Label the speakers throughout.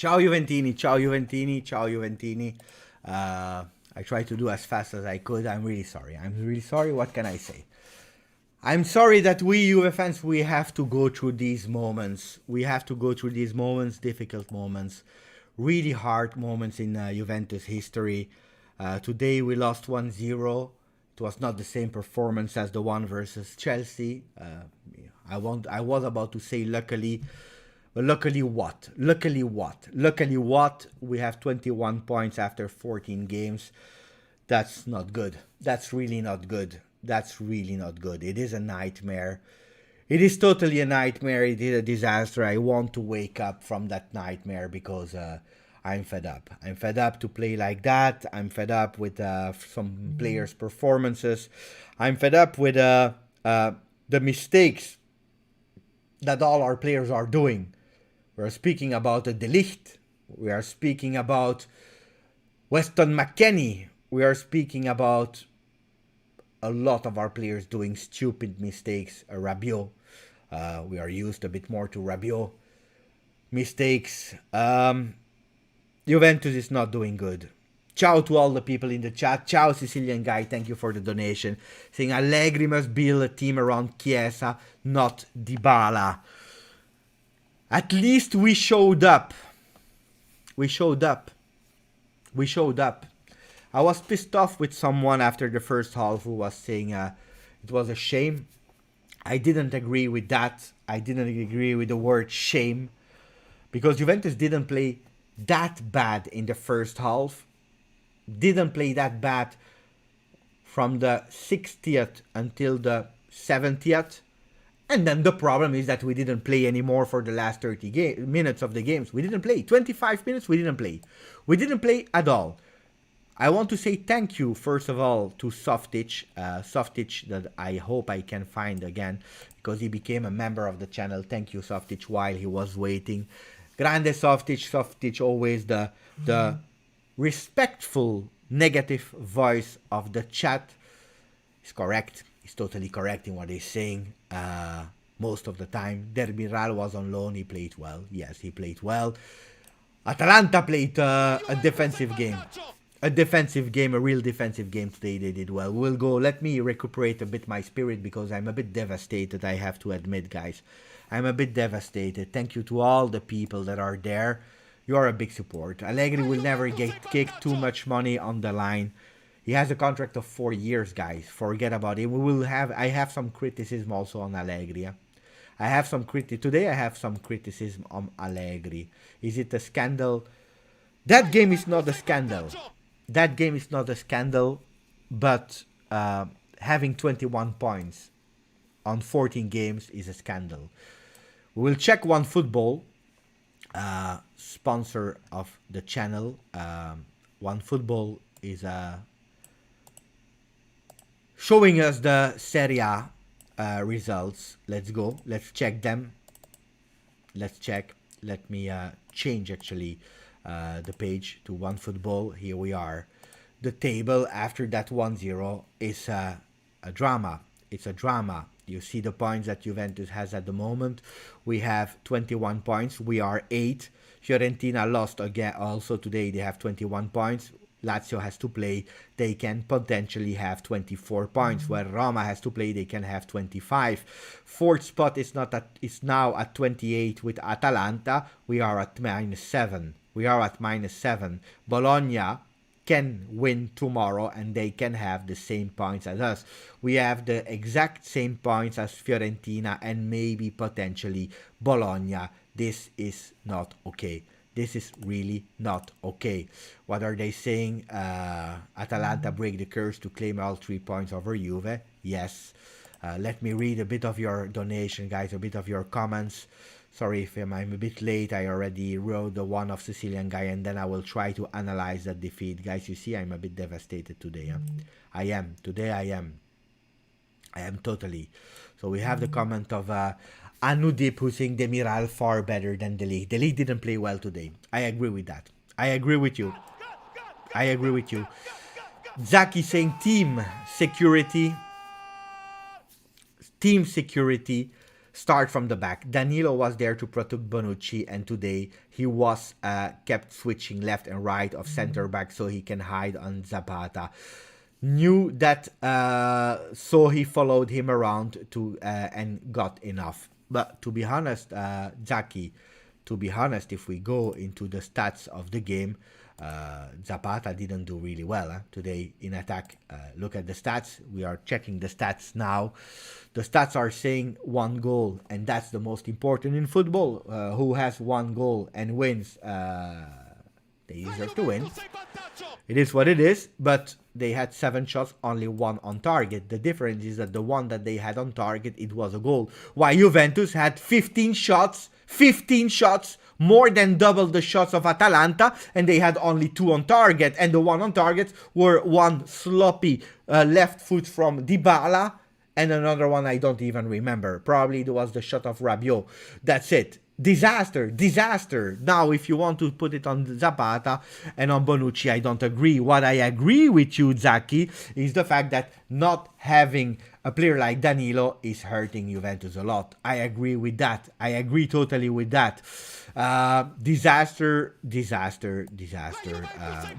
Speaker 1: Ciao Juventini, ciao Juventini, ciao Juventini. I tried to do as fast as I could. I'm really sorry. I'm really sorry. What can I say? I'm sorry that we Juve fans, we have to go through these moments. We have to go through these moments, difficult moments, really hard moments in Juventus history. Today we lost 1-0. It was not the same performance as the one versus Chelsea. I was about to say luckily, but luckily what? Luckily what? Luckily what? We have 21 points after 14 games. That's not good. That's really not good. That's really not good. It is a nightmare. It is totally a nightmare. It is a disaster. I want to wake up from that nightmare because I'm fed up. I'm fed up to play like that. I'm fed up with some players' performances. I'm fed up with the mistakes that all our players are doing. We are speaking about the De Ligt. We are speaking about Weston McKennie. We are speaking about a lot of our players doing stupid mistakes. Rabiot. We are used a bit more to Rabiot. Mistakes. Juventus is not doing good. Ciao to all the people in the chat. Ciao Sicilian guy, thank you for the donation. Saying Allegri must build a team around Chiesa, not Dybala. At least we showed up. We showed up. We showed up. I was pissed off with someone after the first half who was saying it was a shame. I didn't agree with that. I didn't agree with the word shame. Because Juventus didn't play that bad in the first half. Didn't play that bad from the 60th until the 70th. And then the problem is that we didn't play anymore for the last 30 minutes of the games. We didn't play. 25 minutes, we didn't play. We didn't play at all. I want to say thank you, first of all, to Softic. Softic that I hope I can find again because he became a member of the channel. Thank you, Softic, while he was waiting. Grande Softic. Softic, always the respectful negative voice of the chat. He's correct. He's totally correct in what he's saying most of the time. Dermiral was on loan. He played well. Yes, he played well. Atalanta played a defensive game. A real defensive game today. They did well. We'll go. Let me recuperate a bit my spirit because I'm a bit devastated, I have to admit, guys. I'm a bit devastated. Thank you to all the people that are there. You are a big support. Allegri will never get kicked too much money on the line. He has a contract of 4 years, guys. Forget about it. I have some criticism also on Allegri. I have some criticism on Allegri. Is it a scandal? That game is not a scandal. That game is not a scandal, but having 21 points on 14 games is a scandal. We will check OneFootball, sponsor of the channel. OneFootball is showing us the Serie results. Let's go. Let's check them. Let's check. Let me change actually the page to OneFootball. Here we are. The table after that 1-0 is a drama. It's a drama. You see the points that Juventus has at the moment. We have 21 points. We are 8. Fiorentina lost again also today. They have 21 points. Lazio has to play. They can potentially have 24 points. Where Roma has to play, they can have 25. Fourth spot is now at 28 with Atalanta. We are at -7. We are at -7. Bologna can win tomorrow and they can have the same points as us. We have the exact same points as Fiorentina and maybe potentially Bologna. This is not okay. This is really not okay. What are they saying? Atalanta break the curse to claim all 3 points over Juve. Yes. Let me read a bit of your donation, guys, a bit of your comments. Sorry if I'm a bit late. I already wrote the one of Sicilian guy and then I will try to analyze that defeat. Guys, you see I'm a bit devastated today. Huh? I am. Today I am. I am totally. So we have the comment of Anudip who's saying Demiral far better than De Ligt. De Ligt didn't play well today. I agree with that. I agree with you. I agree with you. Zaki saying team security. Team security. start from the back. Danilo was there to protect Bonucci, and today he was kept switching left and right of center back so he can hide on Zapata. Knew that, so he followed him around to and got enough. But to be honest, Zaki, to be honest, if we go into the stats of the game, Zapata didn't do really well today in attack. Look at the stats. We are checking the stats now. The stats are saying 1 goal, and that's the most important in football. Who has 1 goal and wins? They deserve to win. It is what it is, but they had 7 shots, only 1 on target. The difference is that the one that they had on target, it was a goal. While Juventus had 15 shots, more than double the shots of Atalanta, and they had only 2 on target. And the 1 on target were one sloppy left foot from Dybala, and another one I don't even remember. Probably it was the shot of Rabiot. That's it. Disaster. Now, if you want to put it on Zapata and on Bonucci, I don't agree. What I agree with you, Zaki, is the fact that not having a player like Danilo is hurting Juventus a lot. I agree with that. I agree totally with that. Disaster.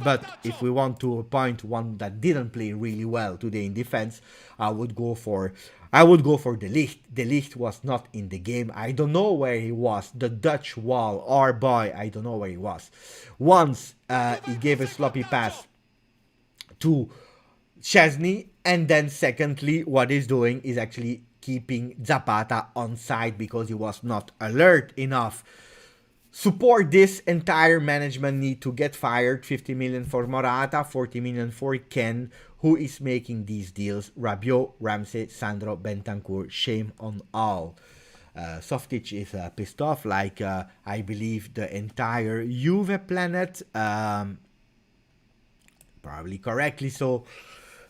Speaker 1: But if we want to point one that didn't play really well today in defense, I would go for De Ligt. De Ligt was not in the game. I don't know where he was. The Dutch wall, our boy, I don't know where he was. Once he gave a sloppy pass to Szczesny, and then secondly, what he's doing is actually keeping Zapata on side because he was not alert enough. Support this entire management need to get fired. 50 million for Morata, 40 million for Ken. Who is making these deals? Rabiot, Ramsey, Sandro, Bentancur. Shame on all. Softic is pissed off, like I believe the entire Juve planet. Probably correctly so.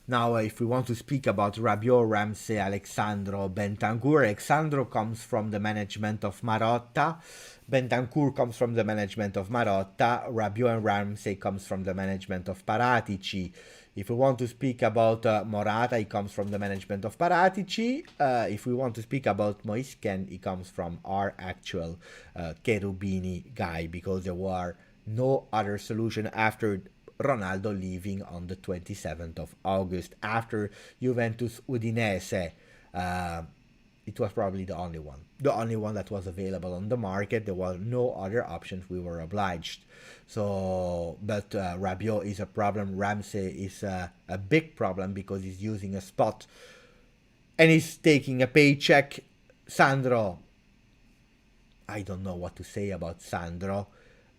Speaker 1: Now, if we want to speak about Rabiot, Ramsey, Alexandro, Bentancur, Alexandro comes from the management of Marotta. Bentancur comes from the management of Marotta. Rabiot and Ramsey comes from the management of Paratici. If we want to speak about Morata, he comes from the management of Paratici. If we want to speak about Moisken, he comes from our actual Cherubini guy, because there were no other solution after Ronaldo leaving on the 27th of August after Juventus Udinese. It was probably the only one that was available on the market. There were no other options. We were obliged. So, but Rabiot is a problem. Ramsey is a big problem because he's using a spot and he's taking a paycheck. Sandro, I don't know what to say about Sandro.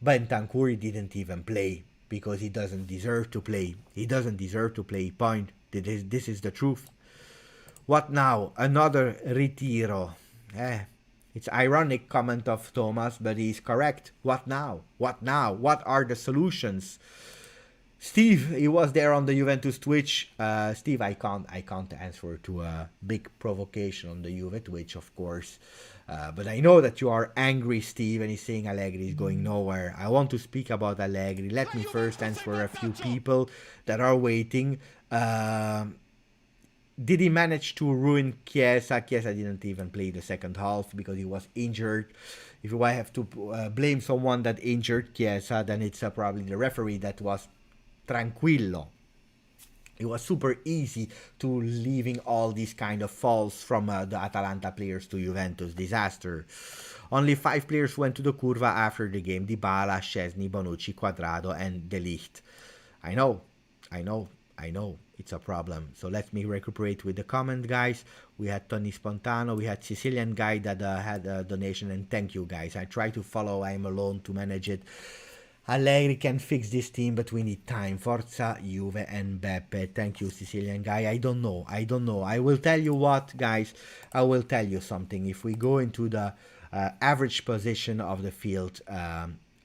Speaker 1: Bentancur didn't even play because he doesn't deserve to play. He doesn't deserve to play, point. This is the truth. What now? Another Retiro. It's ironic comment of Thomas, but he's correct. What now? What now? What are the solutions? Steve, he was there on the Juventus Twitch. Steve, I can't answer to a big provocation on the Juve Twitch, of course. But I know that you are angry, Steve, and he's saying Allegri is going nowhere. I want to speak about Allegri. Let me first answer a few people that are waiting. Did he manage to ruin Chiesa? Chiesa didn't even play the second half because he was injured. If I have to blame someone that injured Chiesa, then it's probably the referee that was tranquillo. It was super easy to leaving all these kind of falls from the Atalanta players to Juventus. Disaster. Only 5 players went to the curva after the game. Dybala, Szczesny, Bonucci, Quadrado, and De Ligt. I know. It's a problem. So let me recuperate with the comment, guys. We had Tony Spontano. We had Sicilian guy that had a donation. And thank you, guys. I try to follow. I'm alone to manage it. Allegri can fix this team, but we need time. Forza, Juve, and Beppe. Thank you, Sicilian guy. I don't know. I will tell you what, guys. I will tell you something. If we go into the average position of the field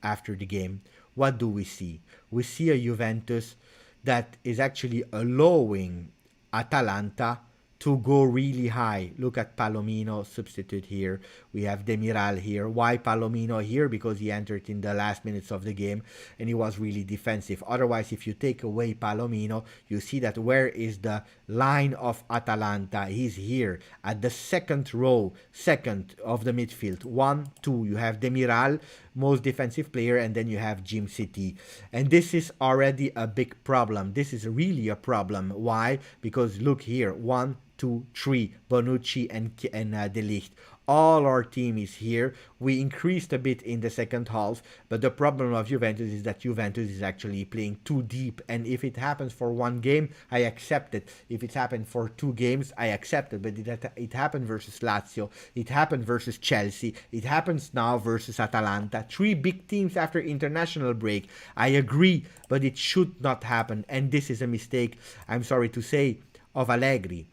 Speaker 1: after the game, what do we see? We see a Juventus that is actually allowing Atalanta to go really high. Look at Palomino, substitute here. We have Demiral here. Why Palomino here? Because he entered in the last minutes of the game and he was really defensive. Otherwise, if you take away Palomino, you see that where is the line of Atalanta? He's here at the second row, second of the midfield. 1, 2. You have Demiral, most defensive player, and then you have Jim City. And this is already a big problem. This is really a problem. Why? Because look here, 1, 2, 3, Bonucci and De Ligt. All our team is here. We increased a bit in the second half, but the problem of Juventus is that Juventus is actually playing too deep. And if it happens for one game, I accept it. If it happened for 2 games, I accept it. But it happened versus Lazio. It happened versus Chelsea. It happens now versus Atalanta. 3 big teams after international break. I agree, but it should not happen. And this is a mistake, I'm sorry to say, of Allegri.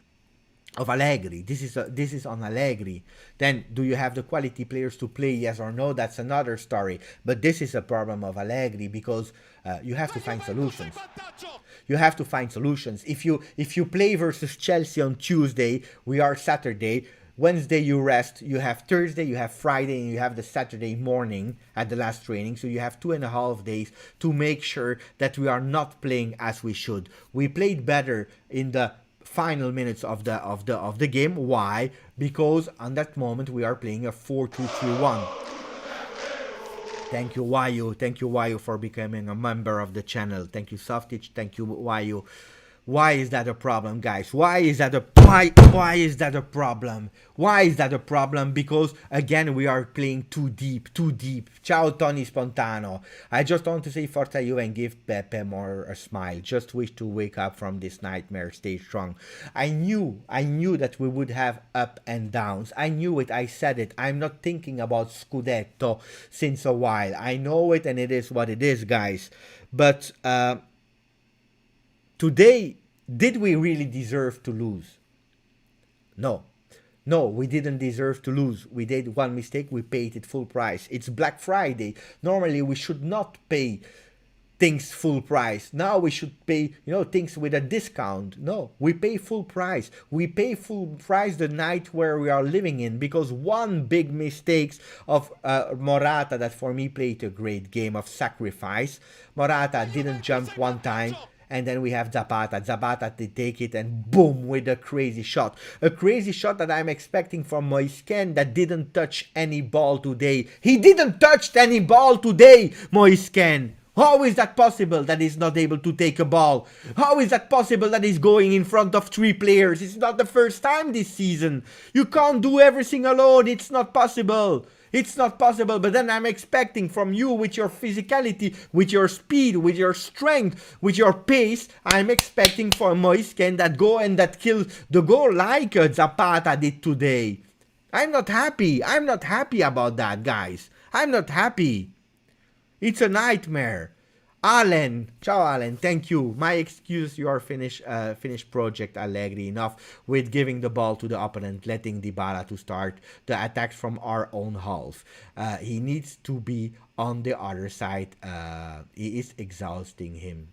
Speaker 1: This is on Allegri. Then do you have the quality players to play, yes or no? That's another story. But this is a problem of Allegri because you have to find solutions. You have to find solutions. If you play versus Chelsea on Tuesday, we are Saturday. Wednesday you rest, you have Thursday, you have Friday, and you have the Saturday morning at the last training. So you have 2.5 days to make sure that we are not playing as we should. We played better in the final minutes of the game. Why? Because on that moment we are playing a 4-2-3-1. Thank you, Wayu. Thank you, Wayu, for becoming a member of the channel. Thank you, Softitch. Thank you, Wayu. Why is that a problem, guys? Why is that a problem? Why is that a problem? Because again we are playing too deep. Ciao Tony Spontano. I just want to say Forza Juve and give Pepe more a smile. Just wish to wake up from this nightmare. Stay strong. I knew that we would have up and downs. I knew it. I said it. I'm not thinking about Scudetto since a while. I know it, and it is what it is, guys. But today, did we really deserve to lose? No, we didn't deserve to lose. We did one mistake, we paid it full price. It's Black Friday. Normally, we should not pay things full price. Now we should pay, things with a discount. No, we pay full price. We pay full price the night where we are living in, because one big mistake of Morata, that for me played a great game of sacrifice. Morata didn't jump one time. And then we have Zapata. Zapata to take it and boom with a crazy shot. A crazy shot that I'm expecting from Moisken that didn't touch any ball today. He didn't touch any ball today, Moisken. How is that possible that he's not able to take a ball? How is that possible that he's going in front of 3 players? It's not the first time this season. You can't do everything alone. It's not possible. It's not possible, but then I'm expecting from you, with your physicality, with your speed, with your strength, with your pace, I'm expecting for Moisken that go and that kill the goal like Zapata did today. I'm not happy. I'm not happy about that, guys. I'm not happy. It's a nightmare. Alan, ciao Alan, thank you. My excuse, you are finished project Allegri. Enough with giving the ball to the opponent, letting Dybala to start the attacks from our own half. He needs to be on the other side. He is exhausting him.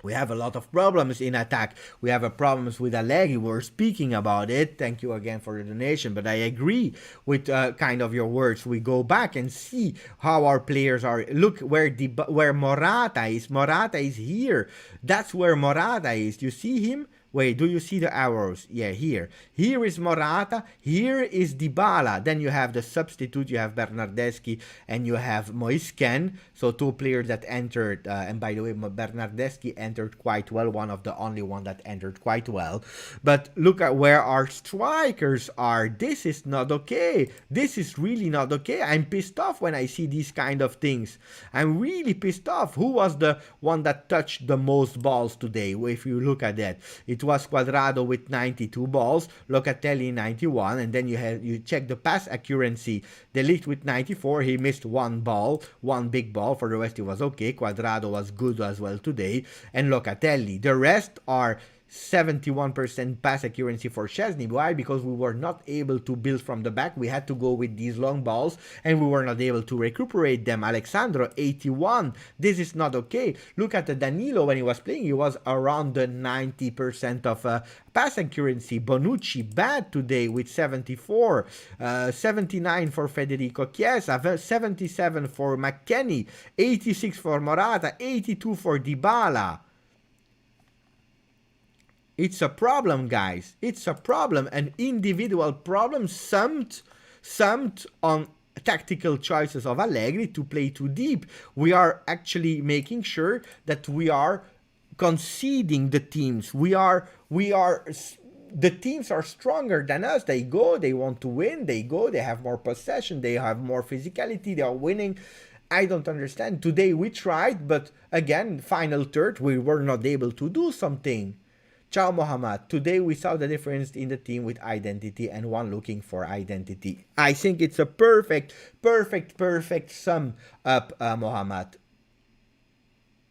Speaker 1: We have a lot of problems in attack. We have problems with Allegri. We're speaking about it. Thank you again for the donation. But I agree with kind of your words. We go back and see how our players are. Look where Morata is. Morata is here. That's where Morata is. You see him? Wait, do you see the arrows? Yeah, here. Here is Morata. Here is Dybala. Then you have the substitute. You have Bernardeschi and you have Moisken. So 2 players that entered. And by the way, Bernardeschi entered quite well. One of the only one that entered quite well. But look at where our strikers are. This is not okay. This is really not okay. I'm pissed off when I see these kind of things. I'm really pissed off. Who was the one that touched the most balls today? If you look at that, it was Cuadrado with 92 balls, Locatelli 91, and then you check the pass accuracy. De Ligt with 94, he missed 1 ball, 1 big ball. For the rest, it was okay. Cuadrado was good as well today, and Locatelli. The rest are 71% pass accuracy for Szczesny. Why? Because we were not able to build from the back. We had to go with these long balls and we were not able to recuperate them. Alexandro, 81. This is not okay. Look at the Danilo when he was playing. He was around the 90% of pass accuracy. Bonucci, bad today with 74. 79 for Federico Chiesa. 77 for McKennie. 86 for Morata. 82 for Dybala. It's a problem, guys. It's a problem, an individual problem summed on tactical choices of Allegri to play too deep. We are actually making sure that we are conceding the teams. The teams are stronger than us. They go, they want to win, they go, they have more possession, they have more physicality, they are winning. I don't understand. Today we tried, but again, final third, we were not able to do something. Ciao Mohammad, today we saw the difference in the team with identity and one looking for identity. I think it's a perfect sum up, Mohammad.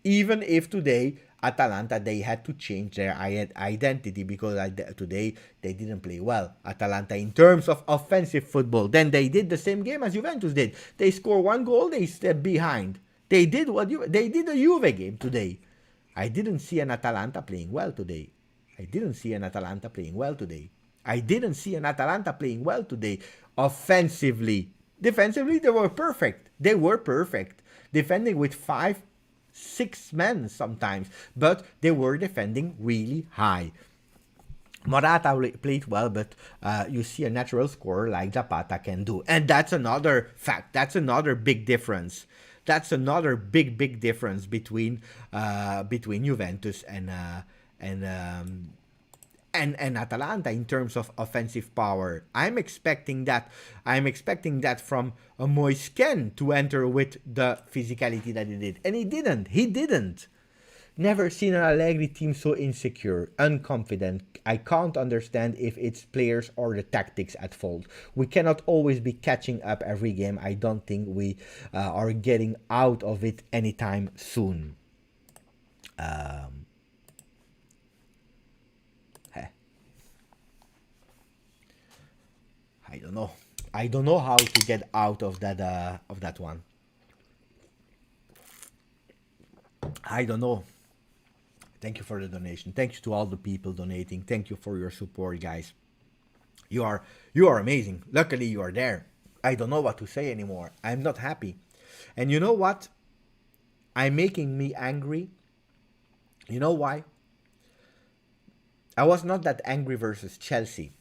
Speaker 1: Even if today, Atalanta, they had to change their identity because today they didn't play well. Atalanta in terms of offensive football. Then they did the same game as Juventus did. They score one goal, they step behind. They did the Juve game today. I didn't see an Atalanta playing well today. Offensively. Defensively, they were perfect. Defending with 5-6 men sometimes. But they were defending really high. Morata played well, but you see a natural scorer like Zapata can do. And that's another fact. That's another big difference. That's another big difference between Juventus and Atalanta in terms of offensive power. I'm expecting that from Moisken to enter with the physicality that he did. And he didn't. Never seen an Allegri team so insecure, unconfident. I can't understand if it's players or the tactics at fault. We cannot always be catching up every game. I don't think we are getting out of it anytime soon. I don't know. I don't know how to get out of that one. I don't know. Thank you for the donation. Thank you to all the people donating. Thank you for your support, guys. You are amazing. Luckily, you are there. I don't know what to say anymore. I'm not happy. And you know what? I'm making me angry. You know why? I was not that angry versus Chelsea.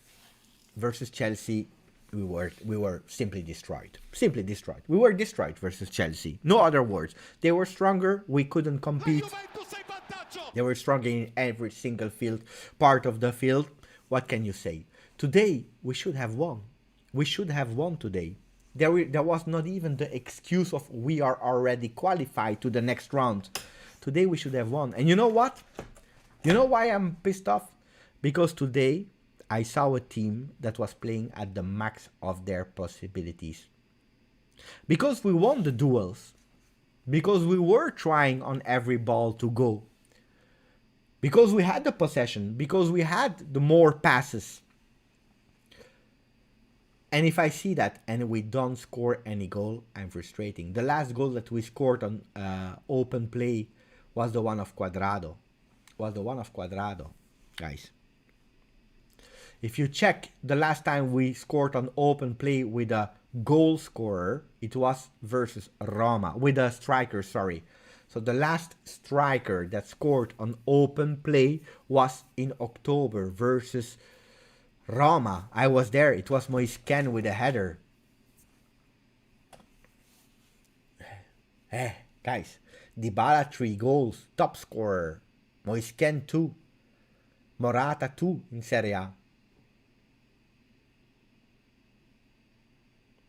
Speaker 1: Versus Chelsea, we were simply destroyed. We were destroyed versus Chelsea. No other words. They were stronger. We couldn't compete. They were stronger in every single part of the field. What can you say? Today, we should have won. We should have won today. There was not even the excuse of we are already qualified to the next round. Today, we should have won. And you know what? You know why I'm pissed off? Because today, I saw a team that was playing at the max of their possibilities. Because we won the duels. Because we were trying on every ball to go. Because we had the possession. Because we had the more passes. And if I see that and we don't score any goal, I'm frustrating. The last goal that we scored on open play was the one of Cuadrado. Guys. If you check the last time we scored on open play with a goal scorer, it was versus Roma. With a striker, sorry. So the last striker that scored on open play was in October versus Roma. I was there. It was Moisken with a header. Guys, Dybala 3 goals, top scorer. Moisken 2. Morata 2 in Serie A.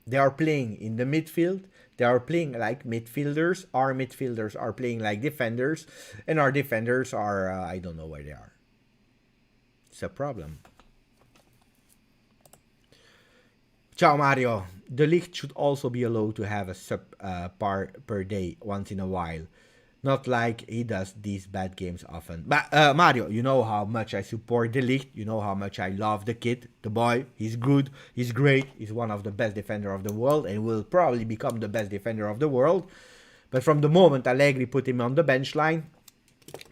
Speaker 1: They are playing in the midfield. They are playing like midfielders. Our midfielders are playing like defenders. And our defenders are, I don't know where they are. It's a problem. Ciao Mario. The league should also be allowed to have a sub par per day once in a while. Not like he does these bad games often. But Mario, you know how much I support De Ligt. You know how much I love the kid, the boy. He's good. He's great. He's one of the best defender of the world and will probably become the best defender of the world. But from the moment Allegri put him on the bench line,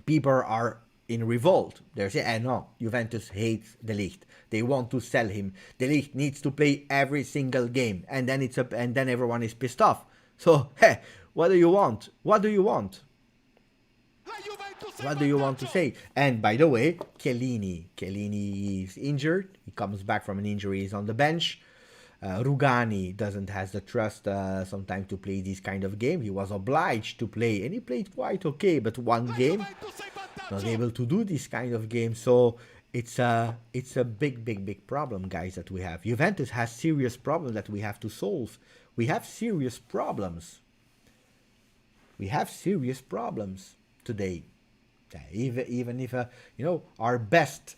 Speaker 1: people are in revolt. They're saying, no, Juventus hates De Ligt. They want to sell him. De Ligt needs to play every single game, and then then everyone is pissed off. So, hey, what do you want? What do you want? What do you want to say? And by the way, Chiellini is injured. He comes back from an injury. He's on the bench. Rugani doesn't has the trust sometimes to play this kind of game. He was obliged to play, and he played quite okay. But one game, not able to do this kind of game. So it's a big problem, guys, that we have. Juventus has serious problems that we have to solve. We have serious problems. We have serious problems today. Even if our best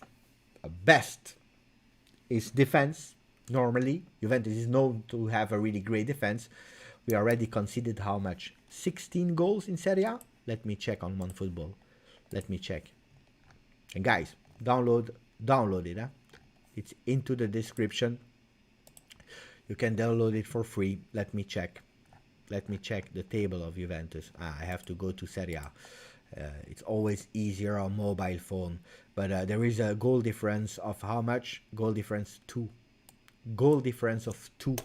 Speaker 1: is defense. Normally, Juventus is known to have a really great defense. We already conceded how much? 16 goals in Serie A? Let me check on OneFootball. Let me check. And guys, download it. Huh? It's into the description. You can download it for free. Let me check. Let me check the table of Juventus. I have to go to Serie A. It's always easier on mobile phone. But there is a goal difference of how much? Goal difference 2. Goal difference of 2.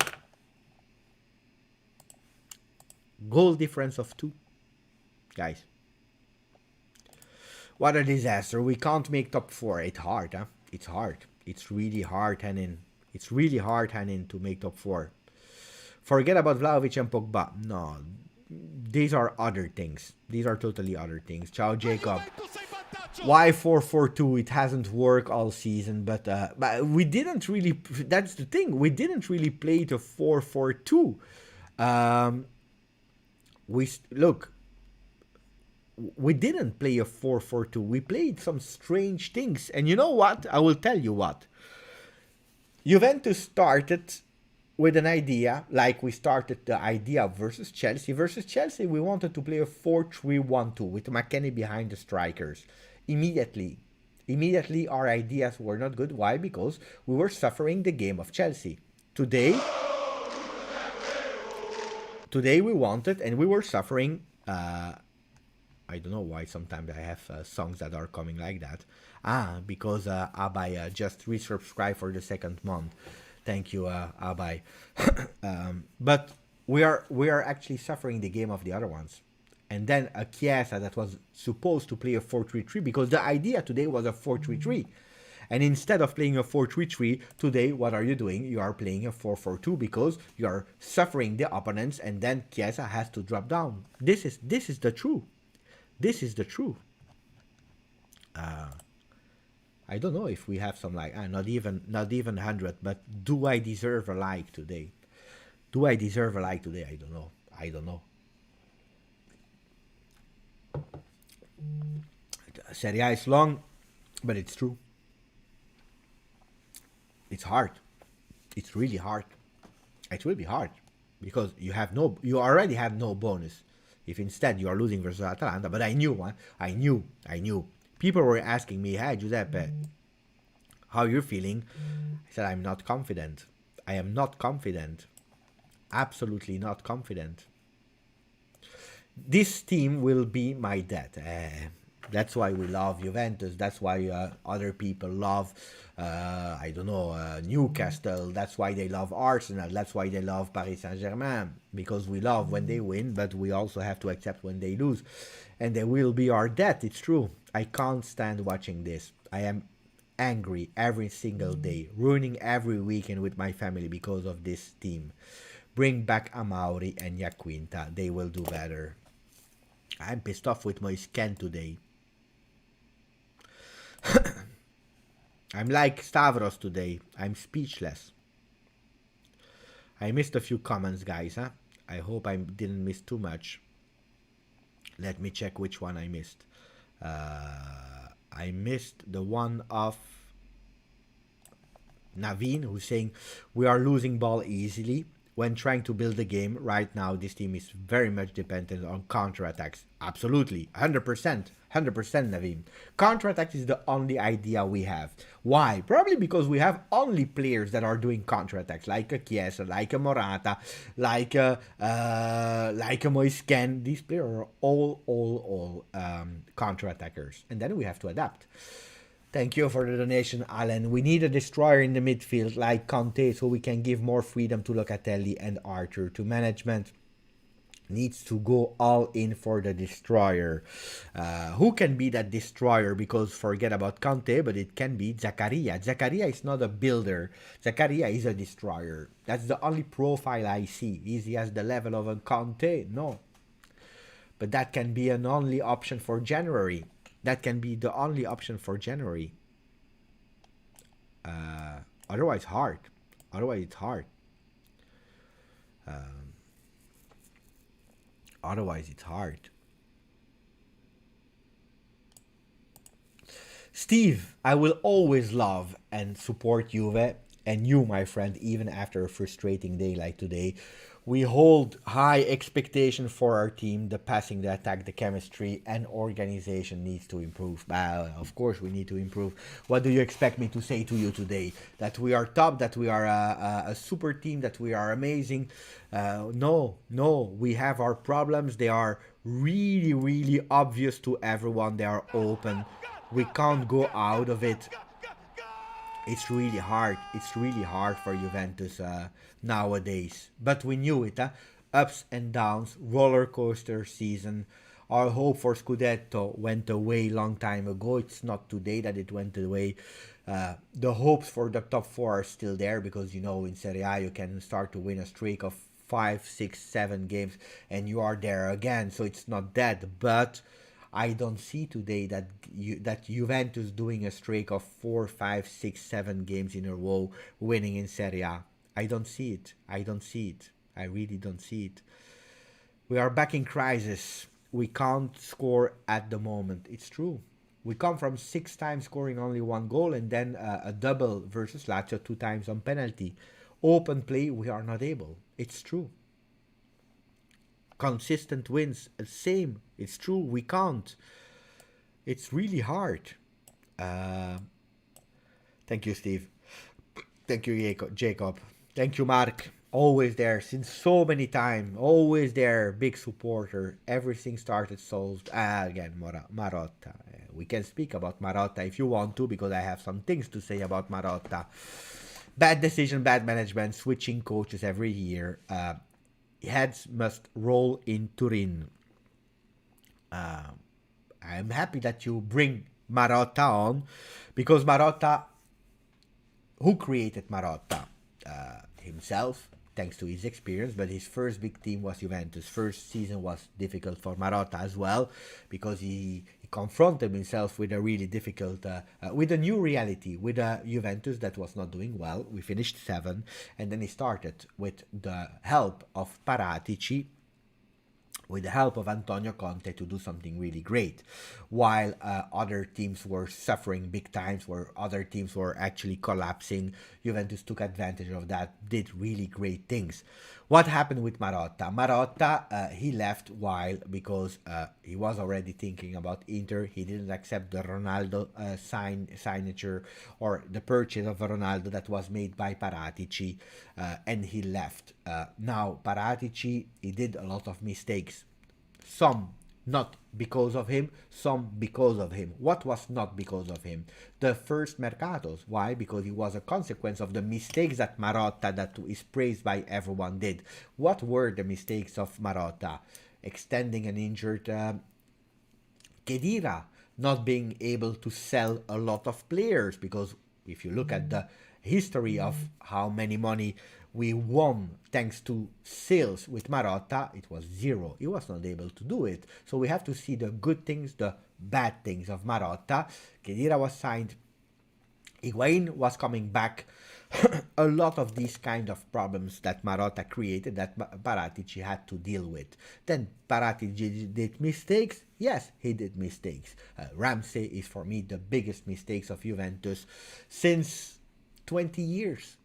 Speaker 1: Goal difference of 2. Guys. What a disaster. We can't make top 4. It's hard, huh? It's hard. It's really hard, Henin. It's really hard, Henin, to make top 4. Forget about Vlahovic and Pogba. No. These are other things. These are totally other things. Ciao, Jacob. Why 4-4-2? It hasn't worked all season, but we didn't really. That's the thing. We didn't really play the 4-4-2. We didn't play a 4-4-2. We played some strange things, and you know what? I will tell you what. Juventus started with an idea, like we started the idea versus Chelsea. Versus Chelsea, we wanted to play a 4-3-1-2 with McKennie behind the strikers. Immediately, our ideas were not good. Why? Because we were suffering the game of Chelsea. Today we wanted, and we were suffering. I don't know why sometimes I have songs that are coming like that. Because Abai just resubscribed for the second month. Thank you, Abai. But we are actually suffering the game of the other ones. And then a Chiesa that was supposed to play a 4-3-3, because the idea today was a 4-3-3. And instead of playing a 4-3-3, today what are you doing? You are playing a 4-4-2 because you are suffering the opponents, and then Chiesa has to drop down. This is the truth. This is the truth. I don't know if we have some like not even 100, but do I deserve a like today? Do I deserve a like today? I don't know. Serie A is long, but it's true. It's hard. It's really hard. It will be hard because you already have no bonus. If instead you are losing versus Atalanta, but I knew. People were asking me, "Hey Giuseppe, how you're feeling?" I said, "I'm not confident. I am not confident. Absolutely not confident. This team will be my death." That's why we love Juventus. That's why other people love, Newcastle. That's why they love Arsenal. That's why they love Paris Saint-Germain. Because we love when they win, but we also have to accept when they lose. And they will be our death. It's true. I can't stand watching this. I am angry every single day, ruining every weekend with my family because of this team. Bring back Amauri and Iaquinta. They will do better. I'm pissed off with my scan today. I'm like Stavros today. I'm speechless. I missed a few comments, guys. I hope I didn't miss too much. Let me check which one I missed. I missed the one of Naveen, who's saying we are losing ball easily. when trying to build a game right now, this team is very much dependent on counterattacks. Absolutely, 100%, 100%, Navim. Counterattack is the only idea we have. Why? Probably because we have only players that are doing counterattacks, like a Chiesa, like a Morata, like a Moisken. These players are all counterattackers, and then we have to adapt. Thank you for the donation, Alan. We need a destroyer in the midfield like Conte so we can give more freedom to Locatelli and Archer. To management needs to go all in for the destroyer. Who can be that destroyer? Because forget about Conte, but it can be Zakaria. Zakaria is not a builder. Zakaria is a destroyer. That's the only profile I see. Is he has the level of a Conte? No. But that can be an only option for January. That can be the only option for January. Otherwise, hard. Otherwise, it's hard. Otherwise, it's hard. Steve, I will always love and support Juve and you, my friend, even after a frustrating day like today. We hold high expectation for our team. The passing, the attack, the chemistry, and organization needs to improve. Of course, we need to improve. What do you expect me to say to you today? That we are top, that we are a super team, that we are amazing? No, we have our problems. They are really, really obvious to everyone. They are open. We can't go out of it. It's really hard. It's really hard for Juventus nowadays. But we knew it. Ups and downs, roller coaster season. Our hope for Scudetto went away long time ago. It's not today that it went away. The hopes for the top four are still there because, in Serie A you can start to win a streak of 5, 6, 7 games and you are there again. So it's not dead. But I don't see today that Juventus doing a streak of 4, 5, 6, 7 games in a row winning in Serie A. I don't see it. I really don't see it. We are back in crisis. We can't score at the moment. It's true. We come from 6 times scoring only 1 goal and then a double versus Lazio 2 times on penalty. Open play, we are not able. It's true. Consistent wins, same. It's true, we can't. It's really hard. Thank you, Steve. Thank you, Jacob. Thank you, Mark. Always there since so many times. Always there, big supporter. Everything started solved. Again, Marotta. We can speak about Marotta if you want to, because I have some things to say about Marotta. Bad decision, bad management, switching coaches every year. Heads must roll in Turin. I'm happy that you bring Marotta on, because Marotta, who created Marotta? Himself, thanks to his experience, but his first big team was Juventus. First season was difficult for Marotta as well, because he confronted himself with a really difficult, with a new reality, with a Juventus that was not doing well. We finished 7, and then he started with the help of Paratici, with the help of Antonio Conte, to do something really great, while other teams were suffering big times, where other teams were actually collapsing. Juventus took advantage of that, did really great things. What happened with Marotta? Marotta, he left while, because he was already thinking about Inter. He didn't accept the Ronaldo signature, or the purchase of Ronaldo that was made by Paratici, and he left. Now, Paratici, he did a lot of mistakes. Some not because of him, some because of him. What was not because of him? The first mercatos. Why? Because it was a consequence of the mistakes that Marotta, that is praised by everyone, did. What were the mistakes of Marotta? Extending an injured Khedira, not being able to sell a lot of players, because if you look at the history of how many money we won thanks to sales with Marotta, it was 0. He was not able to do it. So we have to see the good things, the bad things of Marotta. Khedira was signed. Higuain was coming back. A lot of these kind of problems that Marotta created, that Paratici had to deal with. Then Paratici did mistakes. Yes, he did mistakes. Ramsey is for me the biggest mistakes of Juventus since 20 years.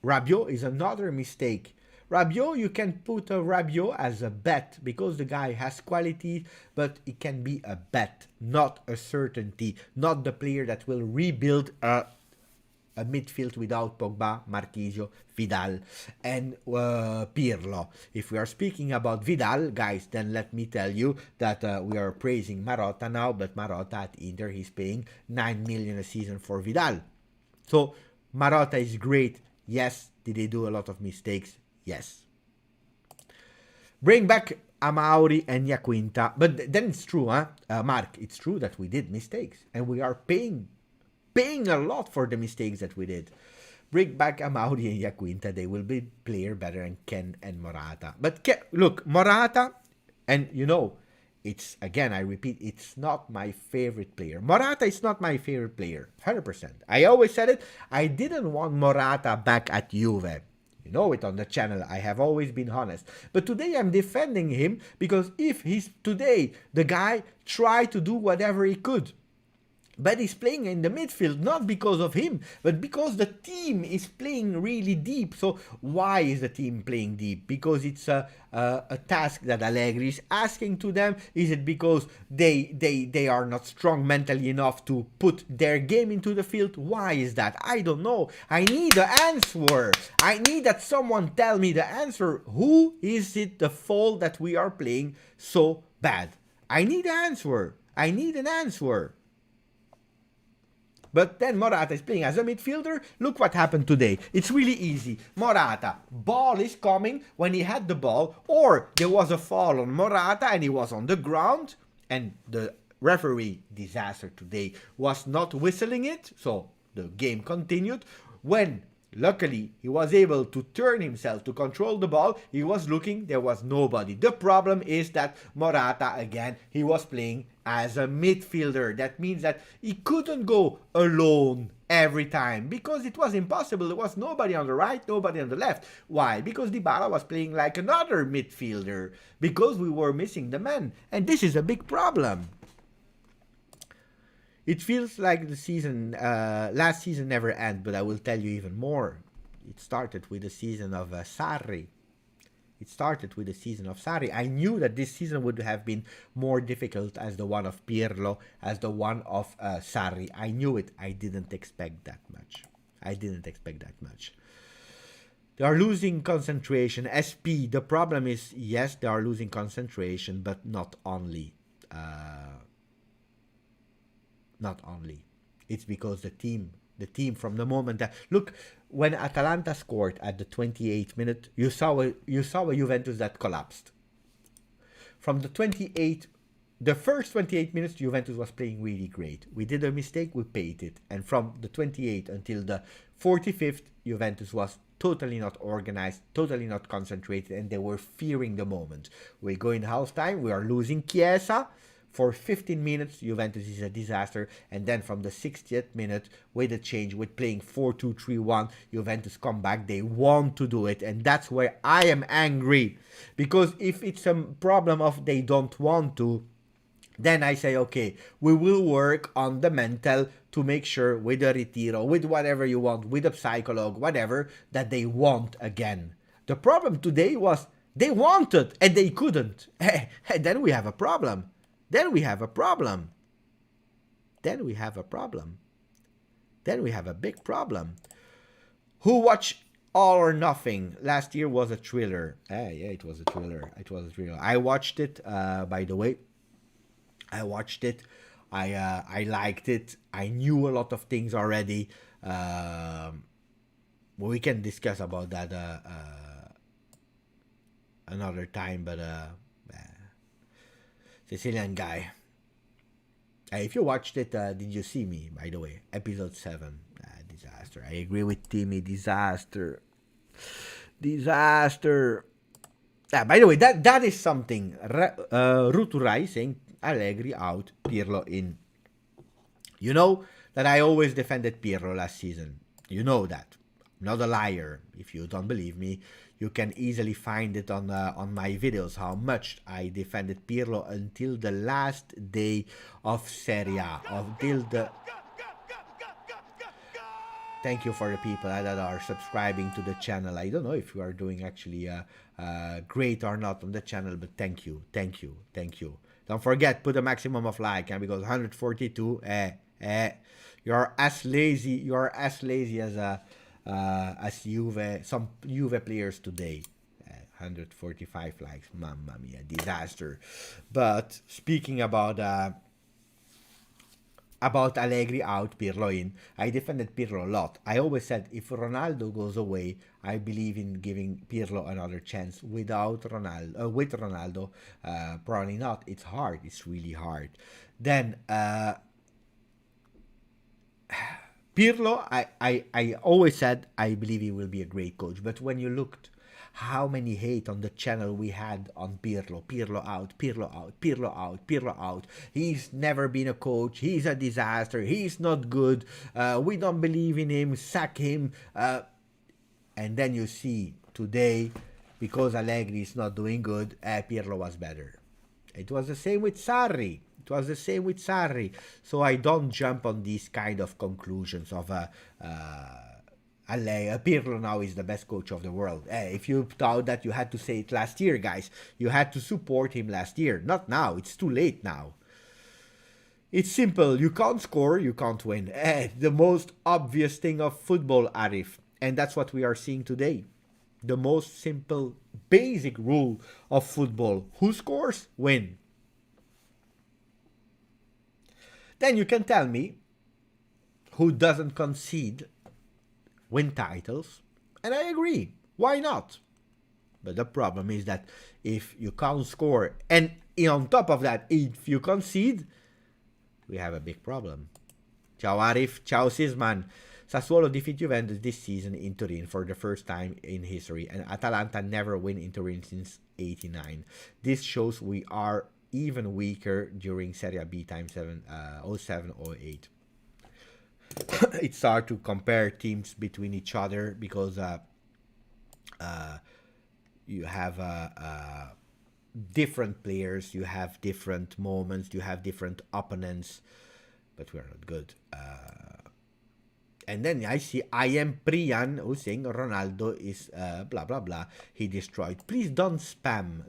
Speaker 1: Rabiot is another mistake. Rabiot, you can put a Rabiot as a bet because the guy has quality, but it can be a bet, not a certainty, not the player that will rebuild a midfield without Pogba, Marquinhos, Vidal, and Pirlo. If we are speaking about Vidal, guys, then let me tell you that we are praising Marotta now, but Marotta at Inter, he's paying 9 million a season for Vidal. So Marotta is great. Yes. Did they do a lot of mistakes? Yes. Bring back Amauri and Iaquinta. But then it's true, huh? Mark, it's true that we did mistakes. And we are paying a lot for the mistakes that we did. Bring back Amauri and Iaquinta. They will be player better than Ken and Morata. But look, Morata, and you know, it's, again, I repeat, it's not my favorite player. Morata is not my favorite player, 100%. I always said it. I didn't want Morata back at Juve. You know it on the channel. I have always been honest. But today I'm defending him because if he's today, the guy tried to do whatever he could. But he's playing in the midfield, not because of him, but because the team is playing really deep. So why is the team playing deep? Because it's a task that Allegri is asking to them? Is it because they are not strong mentally enough to put their game into the field? Why is that? I don't know. I need the answer. I need that someone tell me the answer. Who is it the fault that we are playing so bad? I need an answer. I need an answer. But then Morata is playing as a midfielder. Look what happened today. It's really easy. Morata, ball is coming when he had the ball, or there was a fall on Morata and he was on the ground, and the referee, disaster today, was not whistling it, so the game continued. When luckily he was able to turn himself to control the ball, he was looking, there was nobody. The problem is that Morata, again, he was playing as a midfielder. That means that he couldn't go alone every time because it was impossible. There was nobody on the right, nobody on the left. Why? Because Dybala was playing like another midfielder, because we were missing the man, and this is a big problem. It feels like the season, last season never ended, but I will tell you even more. It started with the season of Sarri. It started with the season of Sarri. I knew that this season would have been more difficult as the one of Pirlo, as the one of Sarri. I knew it. I didn't expect that much. They are losing concentration. SP, the problem is, yes, they are losing concentration, but not only. Not only. It's because the team from the moment that, look, when Atalanta scored at the 28th minute, you saw a Juventus that collapsed. From the first 28 minutes, Juventus was playing really great. We did a mistake, we paid it. And from the 28th until the 45th, Juventus was totally not organized, totally not concentrated, and they were fearing the moment. We go in halftime, we are losing Chiesa. For 15 minutes, Juventus is a disaster. And then from the 60th minute, with a change, with playing 4-2-3-1, Juventus come back. They want to do it. And that's where I am angry. Because if it's a problem of they don't want to, then I say, okay, we will work on the mental to make sure with the retiro, with whatever you want, with a psychologue, whatever, that they want again. The problem today was they wanted and they couldn't. And then we have a problem. Then we have a big problem. Who watched All or Nothing? Last year was a thriller. Yeah, it was a thriller. I watched it, by the way. I watched it. I liked it. I knew a lot of things already. We can discuss about that another time, but Sicilian guy. If you watched it, did you see me, by the way? Episode 7. Disaster. I agree with Timmy. Disaster. By the way, that is something. Ruturai saying Allegri out, Pirlo in. You know that I always defended Pirlo last season. You know that. I'm not a liar. If you don't believe me, you can easily find it on my videos, how much I defended Pirlo until the last day of Serie, thank you for the people that are subscribing to the channel. I don't know if you are doing actually great or not on the channel, but thank you, thank you, thank you. Don't forget, put a maximum of like, because 142, you're as lazy as Juve, some Juve players today. 145 likes, mamma mia, disaster. But speaking about Allegri out, Pirlo in. I defended Pirlo a lot. I always said if Ronaldo goes away, I believe in giving Pirlo another chance. With Ronaldo, probably not. It's hard. It's really hard. Then Pirlo, I always said I believe he will be a great coach. But when you looked how many hate on the channel we had on Pirlo, Pirlo out, Pirlo out, Pirlo out, Pirlo out. He's never been a coach. He's a disaster. He's not good. We don't believe in him. Sack him. And then you see today, because Allegri is not doing good, Pirlo was better. It was the same with Sarri. So I don't jump on these kind of conclusions of Pirlo now is the best coach of the world. If you thought that, you had to say it last year, guys. You had to support him last year. Not now. It's too late now. It's simple. You can't score, you can't win. The most obvious thing of football, Arif. And that's what we are seeing today. The most simple, basic rule of football. Who scores, win. Then you can tell me who doesn't concede, win titles, and I agree. Why not? But the problem is that if you can't score, and on top of that, if you concede, we have a big problem. Ciao Arif, ciao Sisman. Sassuolo defeat Juventus this season in Turin for the first time in history, and Atalanta never win in Turin since '89. This shows we are even weaker during Serie B time 07-08. It's hard to compare teams between each other because you have different players, you have different moments, you have different opponents, but we're not good. And then I see I am Priyan who's saying Ronaldo is blah blah blah, he destroyed. Please don't spam.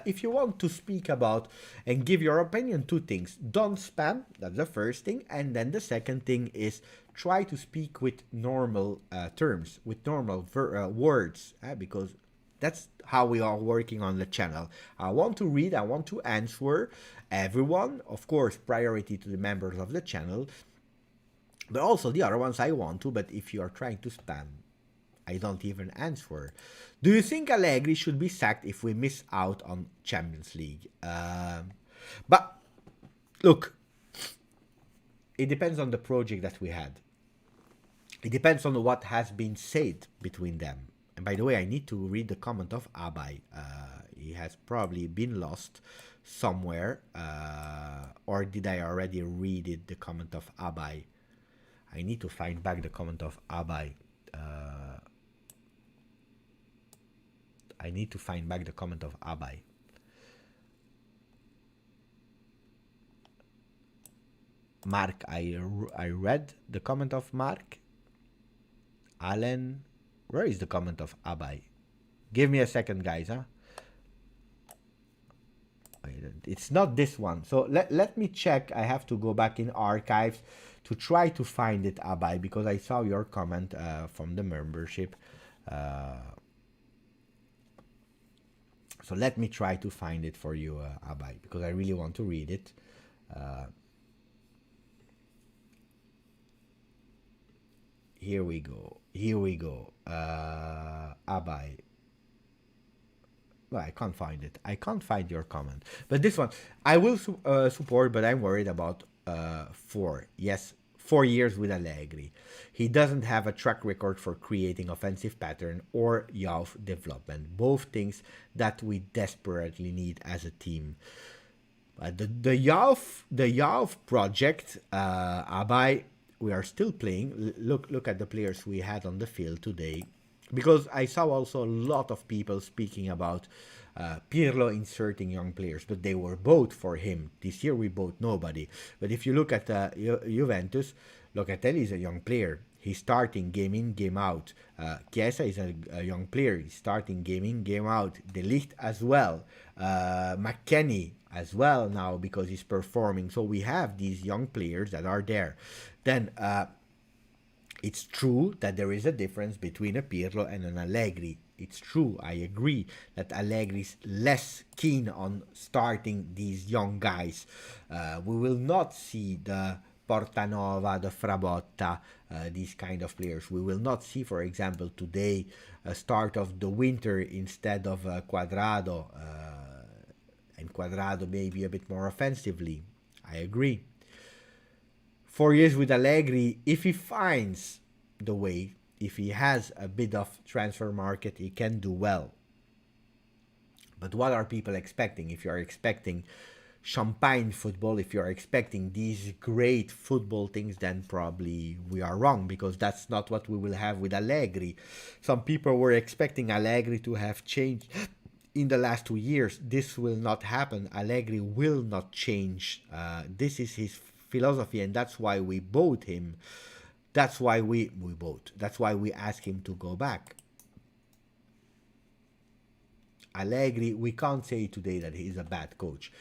Speaker 1: If you want to speak about and give your opinion, two things. Don't spam, that's the first thing. And then the second thing is try to speak with normal terms, with normal words, because that's how we are working on the channel. I want to read, I want to answer everyone. Of course, priority to the members of the channel. But also the other ones I want to, but if you are trying to spam, I don't even answer. Do you think Allegri should be sacked if we miss out on Champions League? But look, it depends on the project that we had. It depends on what has been said between them. And by the way, I need to read the comment of Abai. He has probably been lost somewhere. Or did I already read it, the comment of Abai? I need to find back the comment of Abai. I need to find back the comment of Abai. Mark, I read the comment of Mark. Alan, where is the comment of Abai? Give me a second, guys, huh? It's not this one. So let me check. I have to go back in archives to try to find it, Abai, because I saw your comment from the membership. So let me try to find it for you, Abai, because I really want to read it. Here we go. Abai. Well, I can't find it. I can't find your comment. But this one, I will support, but I'm worried about 4. Yes, 4 years with Allegri. He doesn't have a track record for creating offensive pattern or youth development. Both things that we desperately need as a team. The youth project, Abai, we are still playing. Look at the players we had on the field today. Because I saw also a lot of people speaking about Pirlo inserting young players, but they were both for him. This year we bought nobody. But if you look at Juventus, Locatelli is a young player. He's starting game in, game out. Chiesa is a young player. He's starting game in, game out. De Ligt as well. McKennie as well now because he's performing. So we have these young players that are there. Then it's true that there is a difference between a Pirlo and an Allegri. It's true, I agree that Allegri is less keen on starting these young guys. We will not see the Portanova, the Frabotta, these kind of players. We will not see, for example, today a start of the winter instead of Quadrado, and Quadrado maybe a bit more offensively. I agree. 4 years with Allegri, if he finds the way, if he has a bit of transfer market, he can do well. But what are people expecting? If you're expecting champagne football, if you're expecting these great football things, then probably we are wrong, because that's not what we will have with Allegri. Some people were expecting Allegri to have changed in the last 2 years. This will not happen. Allegri will not change. This is his philosophy, and that's why we bought him. That's why we bought. That's why we asked him to go back. Allegri, we can't say today that he's a bad coach.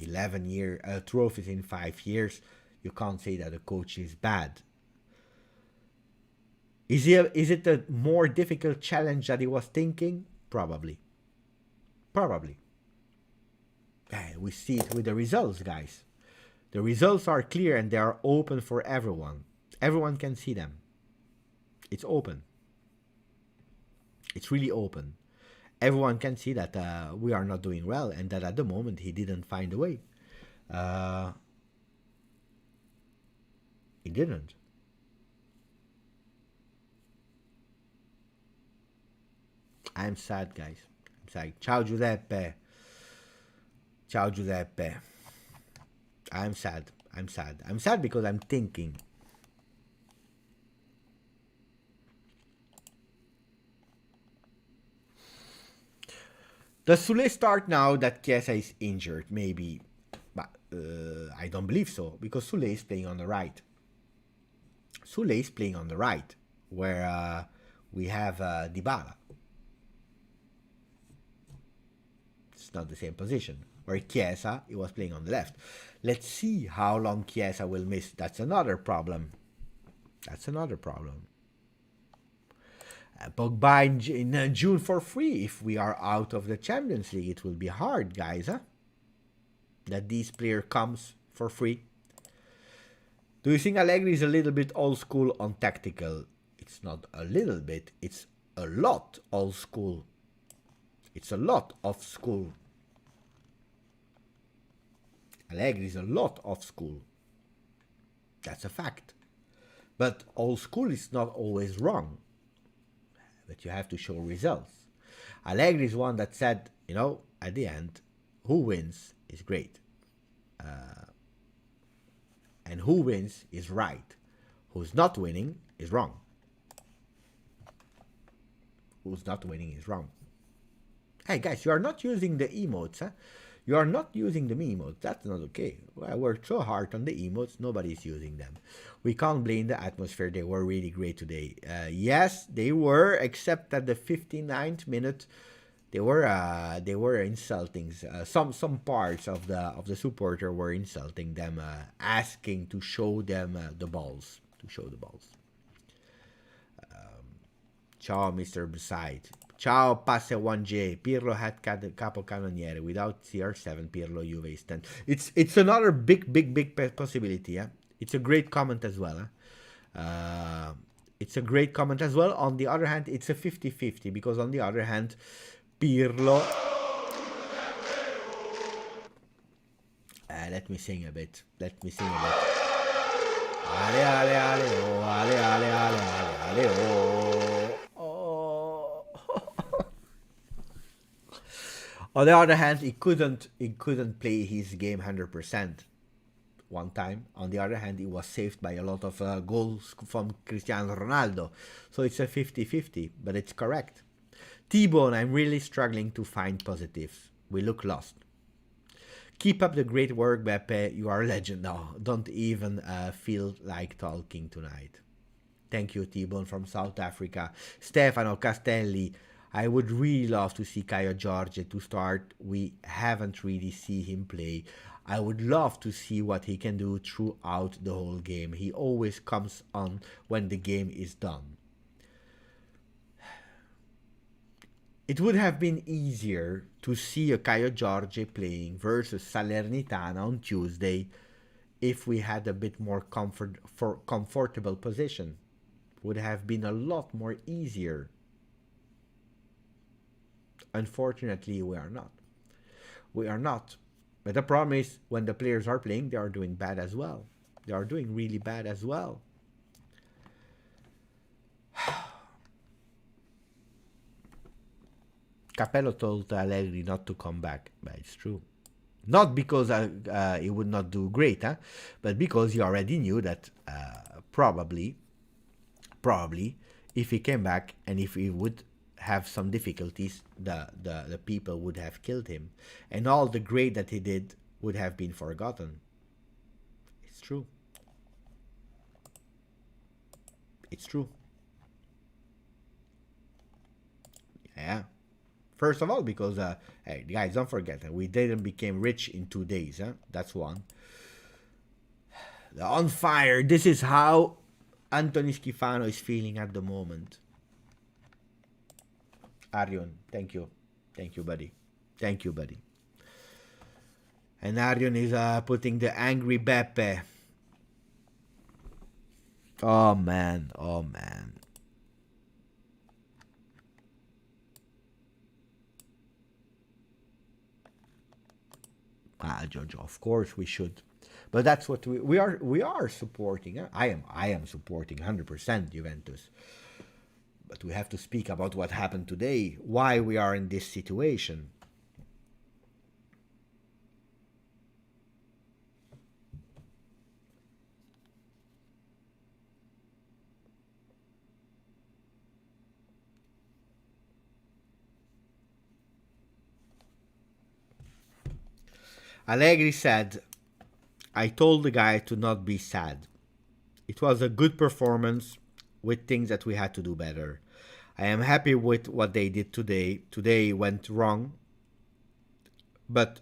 Speaker 1: 11 trophies in 5 years. You can't say that a coach is bad. Is it a more difficult challenge that he was thinking? Probably. We see it with the results, guys. The results are clear and they are open for everyone. Everyone can see them. It's open. It's really open. Everyone can see that we are not doing well, and that at the moment he didn't find a way. He didn't. I'm sad, guys. I'm sad. Ciao Giuseppe. Ciao Giuseppe. I'm sad. I'm sad because I'm thinking. Does Sule start now that Chiesa is injured? Maybe. But I don't believe so, because Sule is playing on the right. Sule is playing on the right, where we have Dybala. It's not the same position. Where Chiesa, he was playing on the left. Let's see how long Chiesa will miss. That's another problem. Pogba in June for free. If we are out of the Champions League, it will be hard, guys, huh? That this player comes for free. Do you think Allegri is a little bit old school on tactical? It's not a little bit, it's a lot old school. It's a lot off school. Allegri is a lot off school. That's a fact. But old school is not always wrong. But you have to show results. Allegri is one that said, at the end, who wins is great. And who wins is right. Who's not winning is wrong. Who's not winning is wrong. Hey guys, you are not using the emotes, huh? You are not using the emotes. That's not okay. I worked so hard on the emotes. Nobody's using them. We can't blame the atmosphere. They were really great today. Yes, they were, except at the 59th minute, they were insulting. Some parts of the supporter were insulting them, asking to show them the balls. Ciao, Mr. Beside. Ciao, Passe 1J. Pirlo had capocannoniere. Without CR7, Pirlo, Juve is 10. It's another big possibility. Yeah? It's a great comment as well. It's a great comment as well. On the other hand, it's a 50-50, because on the other hand, Pirlo... let me sing a bit. Ale, ale, ale, oh, ale, ale, ale, ale, ale, oh. On the other hand, he couldn't play his game 100% one time. On the other hand, he was saved by a lot of goals from Cristiano Ronaldo. So it's a 50-50, but it's correct. T-Bone, I'm really struggling to find positives. We look lost. Keep up the great work, Beppe. You are a legend. No, don't even feel like talking tonight. Thank you, T-Bone from South Africa. Stefano Castelli, I would really love to see Caio Jorge to start. We haven't really seen him play. I would love to see what he can do throughout the whole game. He always comes on when the game is done. It would have been easier to see a Caio Jorge playing versus Salernitana on Tuesday if we had a bit more comfortable position. Would have been a lot more easier. Unfortunately, we are not. We are not. But the problem is, when the players are playing, they are doing bad as well. They are doing really bad as well. Capello told Allegri not to come back, but it's true. Not because he would not do great, huh? But because he already knew that probably, if he came back and if he would have some difficulties, the people would have killed him. And all the great that he did would have been forgotten. It's true. It's true. Yeah. First of all, because, hey, guys, don't forget, we didn't become rich in 2 days. Huh? That's one. On fire. This is how Anthony Schifano is feeling at the moment. Arion, thank you. Thank you, buddy. Thank you, buddy. And Arion is putting the angry Beppe. Oh, man. Oh, man. Jojo, of course we should, but that's what we are supporting. I am supporting 100% Juventus, but we have to speak about what happened today, why we are in this situation. Allegri said, I told the guy to not be sad. It was a good performance with things that we had to do better. I am happy with what they did today. Today went wrong, but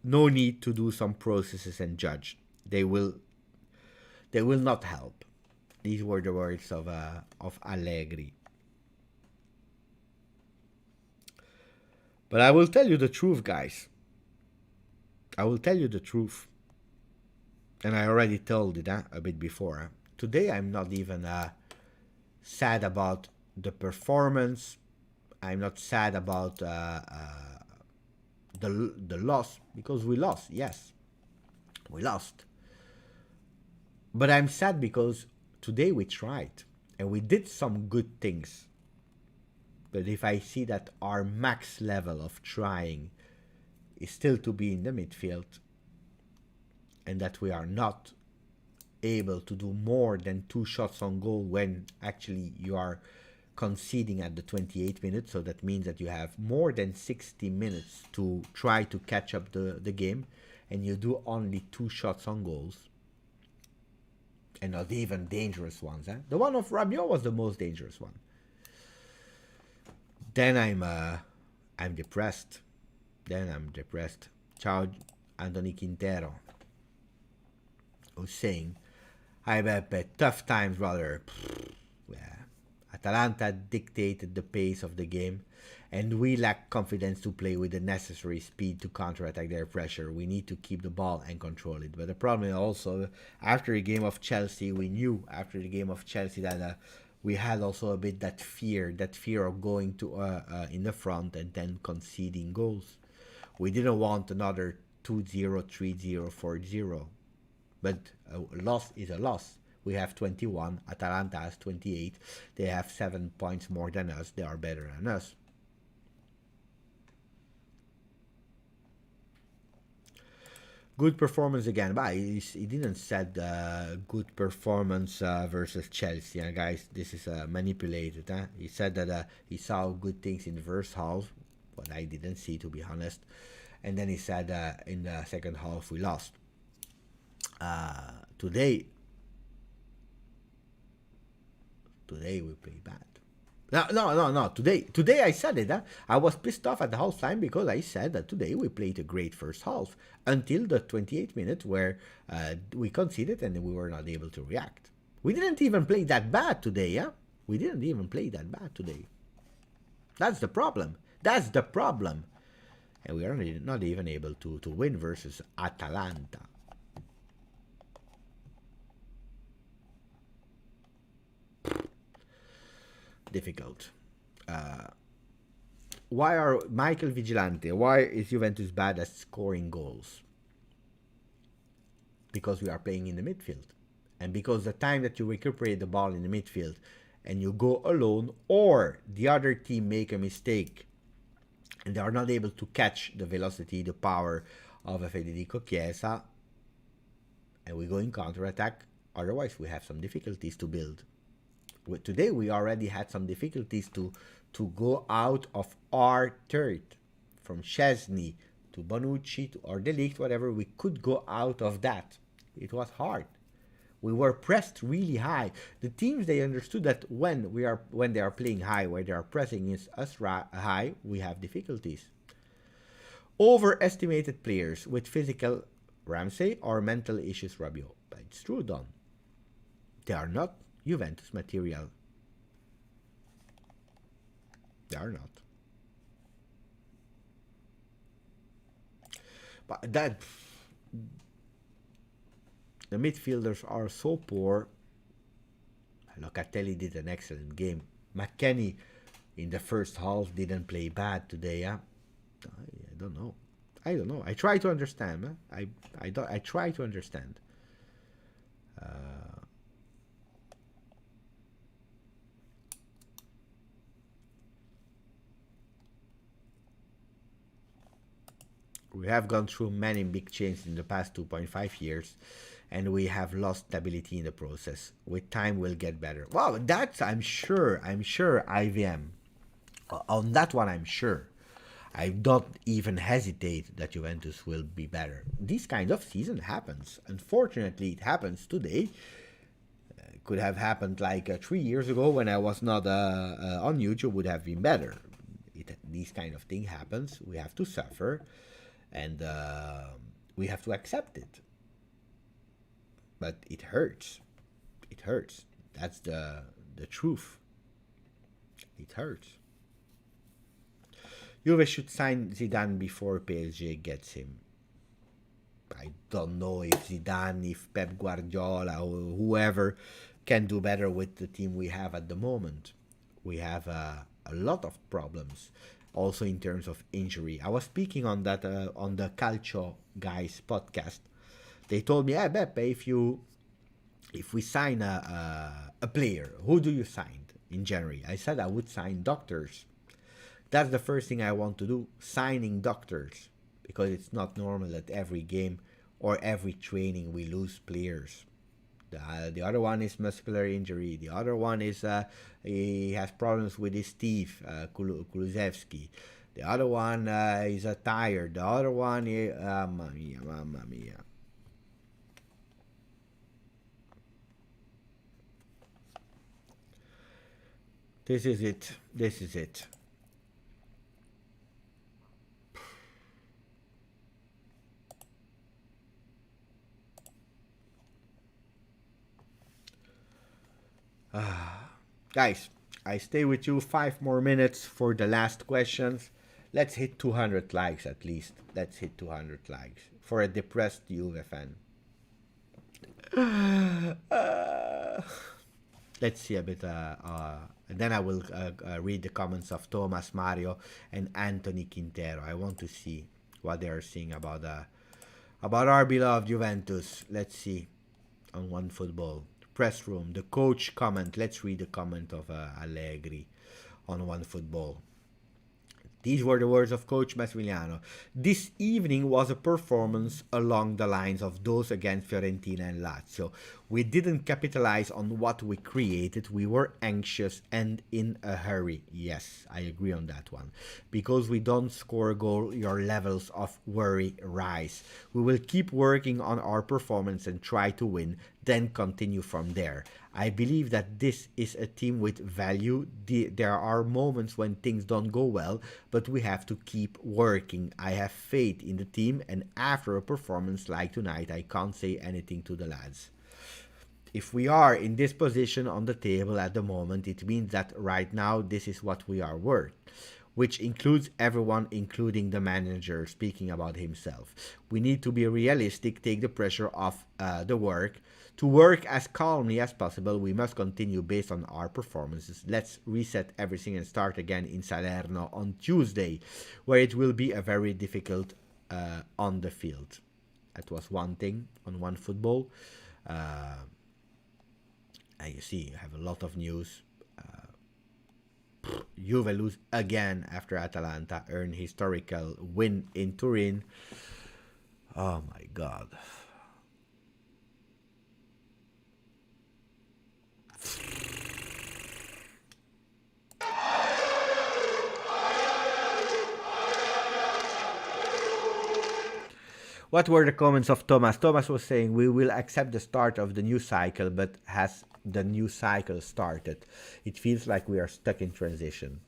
Speaker 1: no need to do some processes and judge. They will not help. These were the words of Allegri. But I will tell you the truth, guys. I will tell you the truth. And I already told it a bit before. Today I'm not even sad about the performance. I'm not sad about the loss, because we lost. Yes, we lost. But I'm sad because today we tried and we did some good things. But if I see that our max level of trying is still to be in the midfield, and that we are not able to do more than 2 shots on goal when actually you are conceding at the 28th minute, so that means that you have more than 60 minutes to try to catch up the game, and you do only 2 shots on goals, and not even dangerous ones. The one of Rabiot was the most dangerous one. Then I'm depressed. Ciao, Anthony Quintero, who's saying, Hi Beppe, tough times, brother. Yeah. Atalanta dictated the pace of the game, and we lack confidence to play with the necessary speed to counterattack their pressure. We need to keep the ball and control it. But the problem is also, after the game of Chelsea, we knew after the game of Chelsea that we had also a bit that fear of going to in the front and then conceding goals. We didn't want another 2-0, 3-0, 4-0. But a loss is a loss. We have 21. Atalanta has 28. They have 7 points more than us. They are better than us. Good performance again. But he didn't said good performance versus Chelsea. Guys, this is manipulated. He said that he saw good things in the first half, what I didn't see, to be honest. And then he said in the second half we lost. Today, Today we play bad. No. Today I said it. Huh? I was pissed off at the half time because I said that today we played a great first half until the 28th minute where we conceded and we were not able to react. We didn't even play that bad today, yeah? We didn't even play that bad today. That's the problem. That's the problem. And we are not even able to win versus Atalanta. Difficult. Why are Michael Vigilante? Why is Juventus bad at scoring goals? Because we are playing in the midfield, and because the time that you recuperate the ball in the midfield and you go alone, or the other team make a mistake and they are not able to catch the velocity, the power of a Federico Chiesa, and we go in counter-attack, otherwise we have some difficulties to build. Today we already had some difficulties to go out of our third, from Szczesny to Bonucci or De Ligt, whatever. We could go out of that. It was hard. We were pressed really high. The teams, they understood that when they are playing high, where they are pressing us high, we have difficulties. Overestimated players with physical Ramsey or mental issues Rabiot. But it's true, Don. They are not Juventus material. They are not. But that the midfielders are so poor. Locatelli did an excellent game. McKennie in the first half didn't play bad today. I don't know. I try to understand. I try to understand. We have gone through many big changes in the past 2.5 years, and we have lost stability in the process. With time, we'll get better. Well, that's, I'm sure, IVM. On that one, I'm sure. I don't even hesitate that Juventus will be better. This kind of season happens. Unfortunately, it happens today. Could have happened like 3 years ago when I was not on YouTube, would have been better. This kind of thing happens. We have to suffer, and we have to accept it. But it hurts. It hurts. That's the truth. It hurts. Juve should sign Zidane before PSG gets him. I don't know if Zidane, if Pep Guardiola, or whoever can do better with the team we have at the moment. We have a lot of problems, also in terms of injury. I was speaking on that on the Calcio guys podcast. They told me, Beppe, if we sign a player, who do you sign in January? I said I would sign doctors. That's the first thing I want to do, signing doctors, because it's not normal that every game or every training we lose players. The other one is muscular injury. The other one is he has problems with his teeth, Kulusevski. The other one is tired. The other one is, mamma mia. This is it. This is it. Guys, I stay with you 5 more minutes for the last questions. Let's hit 200 likes at least. Let's hit 200 likes for a depressed Juve fan. Let's see a bit. And then I will read the comments of Thomas, Mario, and Anthony Quintero. I want to see what they are saying about our beloved Juventus. Let's see on OneFootball. Press room, the coach comment. Let's read the comment of Allegri on OneFootball. These were the words of Coach Massimiliano. This evening was a performance along the lines of those against Fiorentina and Lazio. We didn't capitalize on what we created. We were anxious and in a hurry. Yes, I agree on that one. Because we don't score a goal, your levels of worry rise. We will keep working on our performance and try to win. then continue from there. I believe that this is a team with value. There are moments when things don't go well, but we have to keep working. I have faith in the team, and after a performance like tonight, I can't say anything to the lads. If we are in this position on the table at the moment, it means that right now this is what we are worth, which includes everyone, including the manager, speaking about himself. We need to be realistic, take the pressure off the work. To work as calmly as possible, we must continue based on our performances. Let's reset everything and start again in Salerno on Tuesday, where it will be a very difficult on the field. That was one thing on One Football. And you see, you have a lot of news. Juve lose again after Atalanta earn historical win in Turin. Oh my God. What were the comments of Thomas? Thomas was saying, we will accept the start of the new cycle, but has the new cycle started? It feels like we are stuck in transition.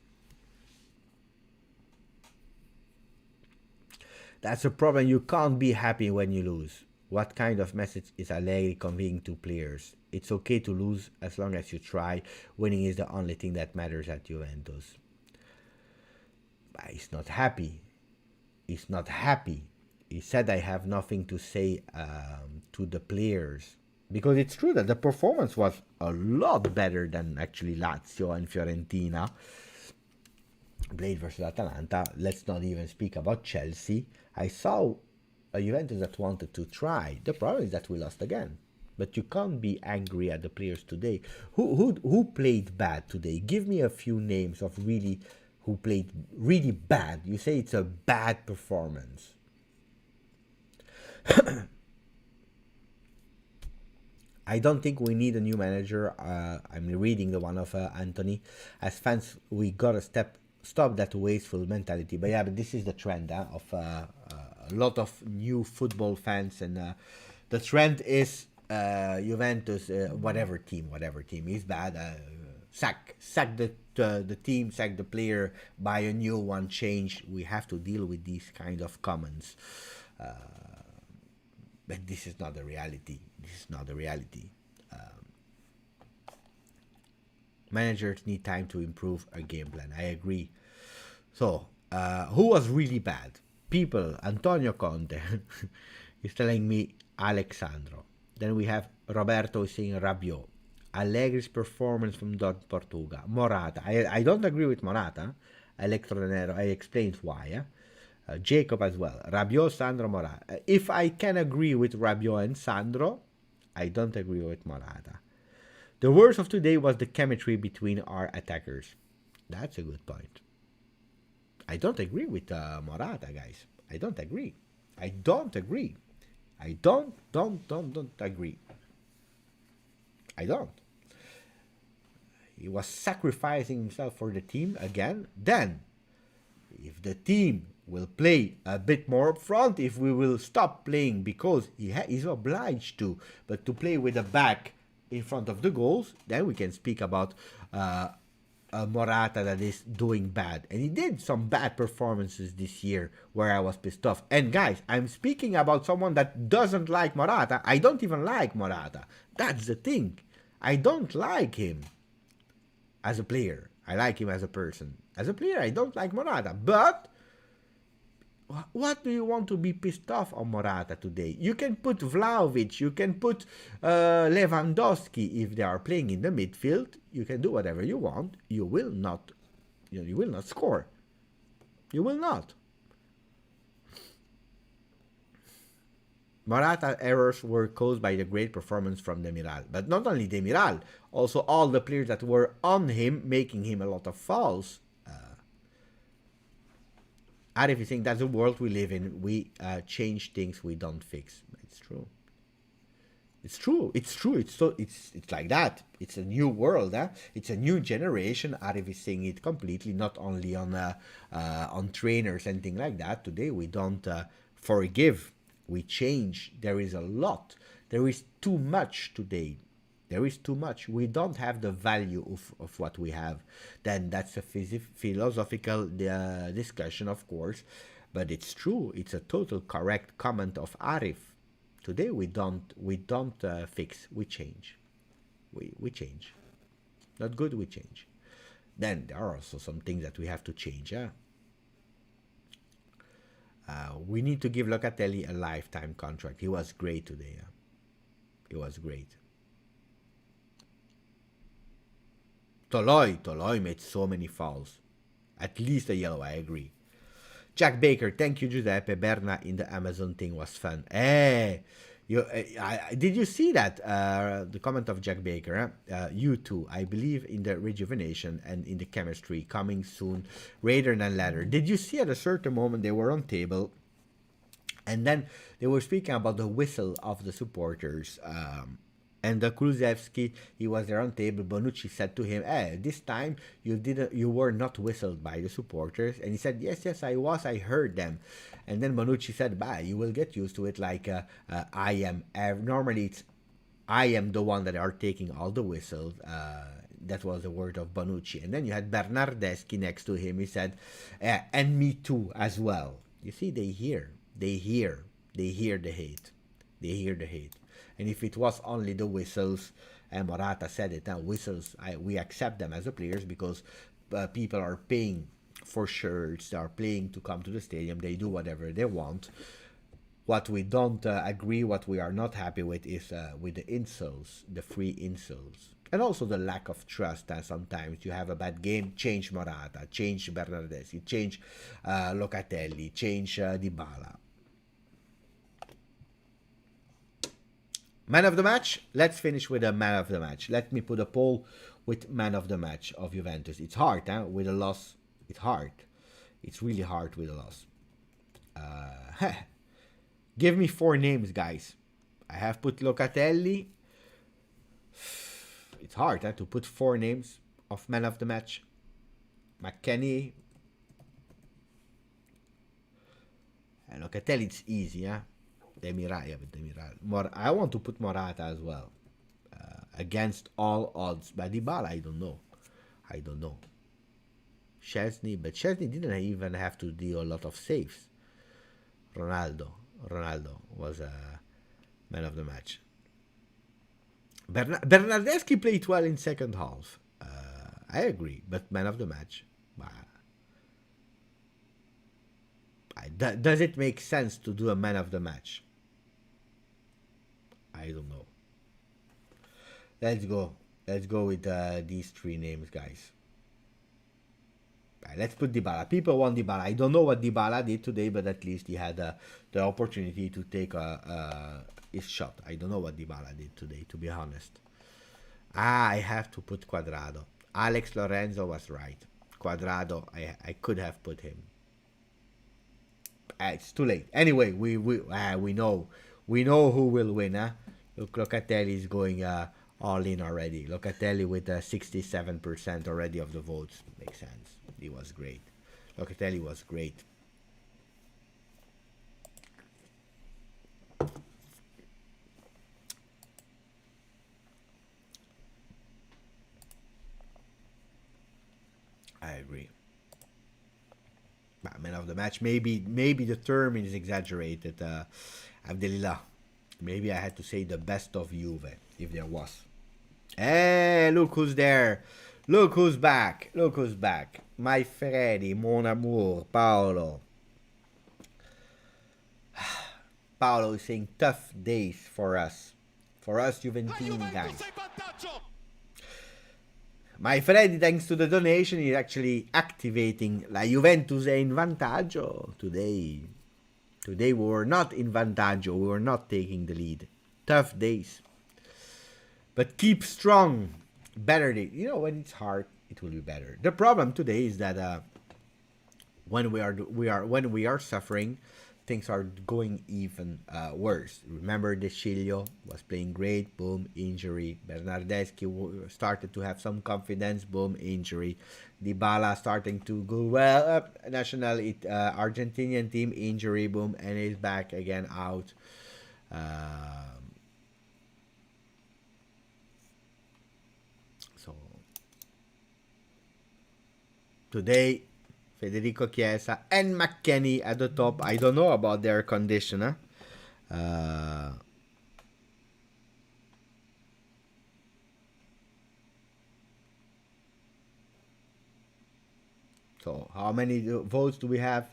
Speaker 1: That's a problem. You can't be happy when you lose. What kind of message is Allegri conveying to players? It's okay to lose as long as you try. Winning is the only thing that matters at Juventus. But he's not happy. He's not happy. He said, I have nothing to say to the players. Because it's true that the performance was a lot better than actually Lazio and Fiorentina. Played versus Atalanta. Let's not even speak about Chelsea. I saw a Juventus that wanted to try. The problem is that we lost again. But you can't be angry at the players today. Who played bad today? Give me a few names of really who played really bad. You say it's a bad performance. I don't think we need a new manager. I'm reading the one of Anthony. As fans, we gotta stop that wasteful mentality. But yeah, but this is the trend of a lot of new football fans, and the trend is Juventus, whatever team is bad. Sack the team, sack the player, buy a new one, change. We have to deal with these kind of comments. But this is not the reality. Managers need time to improve a game plan. I agree. So, who was really bad? People, Antonio Conte. He's telling me Alexandro. Then we have Roberto saying Rabiot. Allegri's performance from Portugal. Morata. I don't agree with Morata. Electronero. I explained why. Jacob as well. Rabiot, Sandro, Morata. If I can agree with Rabiot and Sandro, I don't agree with Morata. The worst of today was the chemistry between our attackers. That's a good point. I don't agree with Morata, guys. I don't agree. I don't agree. I don't agree. I don't. He was sacrificing himself for the team again. Then, if the team will play a bit more up front, if we will stop playing because he's obliged to, but to play with the back in front of the goals, then we can speak about a Morata that is doing bad. And he did some bad performances this year where I was pissed off. And guys, I'm speaking about someone that doesn't like Morata. I don't even like Morata. That's the thing. I don't like him as a player. I like him as a person. As a player, I don't like Morata. But what do you want to be pissed off on Morata today? You can put Vlahovic, you can put Lewandowski if they are playing in the midfield. You can do whatever you want. You will not score. You will not. Morata errors were caused by the great performance from Demiral. But not only Demiral, also all the players that were on him, making him a lot of fouls. Arif is saying that's the world we live in. We change things we don't fix. It's true. It's true. It's true. It's like that. It's a new world. It's a new generation. Arif is saying it completely, not only on trainers and things like that. Today we don't forgive. We change. There is a lot There is too much today. There is too much. We don't have the value of what we have. Then that's a philosophical discussion, of course, but it's true. It's a total correct comment of Arif. Today we don't fix. We change. We change. Not good. We change. Then there are also some things that we have to change. Yeah. We need to give Locatelli a lifetime contract. He was great today. Yeah. He was great. Toloi made so many fouls. At least a yellow, I agree. Jack Baker, thank you, Giuseppe. Berna in the Amazon thing was fun. Did you see that? The comment of Jack Baker. You too, I believe in the rejuvenation and in the chemistry coming soon, rather than later. Did you see at a certain moment they were on table, and then they were speaking about the whistle of the supporters. And the Kulusevski, he was there on table. Bonucci said to him, this time you were not whistled by the supporters. And he said, yes, I was. I heard them. And then Bonucci said, you will get used to it. Like I am. Normally, I am the one that are taking all the whistles. That was the word of Bonucci. And then you had Bernardeschi next to him. He said, and me too as well. You see, they hear the hate. They hear the hate. And if it was only the whistles, and Morata said it, whistles, we accept them as a players because people are paying for shirts, they are paying to come to the stadium, they do whatever they want. What we don't agree, what we are not happy with is with the insults, the free insults. And also the lack of trust. Sometimes you have a bad game, change Morata, change Bernardeschi, change Locatelli, change Dybala. Man of the match? Let's finish with a man of the match. Let me put a poll with man of the match of Juventus. It's hard, with a loss. It's hard. It's really hard with a loss. Give me 4 names, guys. I have put Locatelli. It's hard to put 4 names of man of the match. McKennie. And Locatelli, it's easy, Demiral. I want to put Morata as well. Against all odds. But Dybala, I don't know. Szczesny, but Szczesny didn't even have to do a lot of saves. Ronaldo was a man of the match. Bernardeschi played well in second half. I agree, but man of the match. Does it make sense to do a man of the match? I don't know. Let's go with these 3 names, guys. Let's put Dybala. People want Dybala. I don't know what Dybala did today, but at least he had the opportunity to take his shot. I don't know what Dybala did today, to be honest. I have to put Cuadrado. Alex Lorenzo was right. Cuadrado, I could have put him. It's too late. Anyway, we know who will win. Look, Locatelli is going all in already. Locatelli with 67% already of the votes. Makes sense. He was great. Locatelli was great. I agree. Man of the match. Maybe the term is exaggerated. Abdelillah. Maybe I had to say the best of Juve, if there was. Hey, look who's there. Look who's back. My Freddy, mon amour, Paolo. Paolo is saying tough days for us. For us Juventini guys. My Freddy, thanks to the donation, is actually activating La Juventus è in vantaggio today. Today we were not in vantaggio. We were not taking the lead. Tough days. But keep strong. Better days. When it's hard, it will be better. The problem today is that when we are suffering, things are going even worse. Remember, De Sciglio was playing great, boom, injury. Bernardeschi started to have some confidence, boom, injury. Dybala starting to go well, national Argentinian team, injury, boom, and he's back again out. Today, Federico Chiesa and McKennie at the top. I don't know about their condition. So how many votes do we have?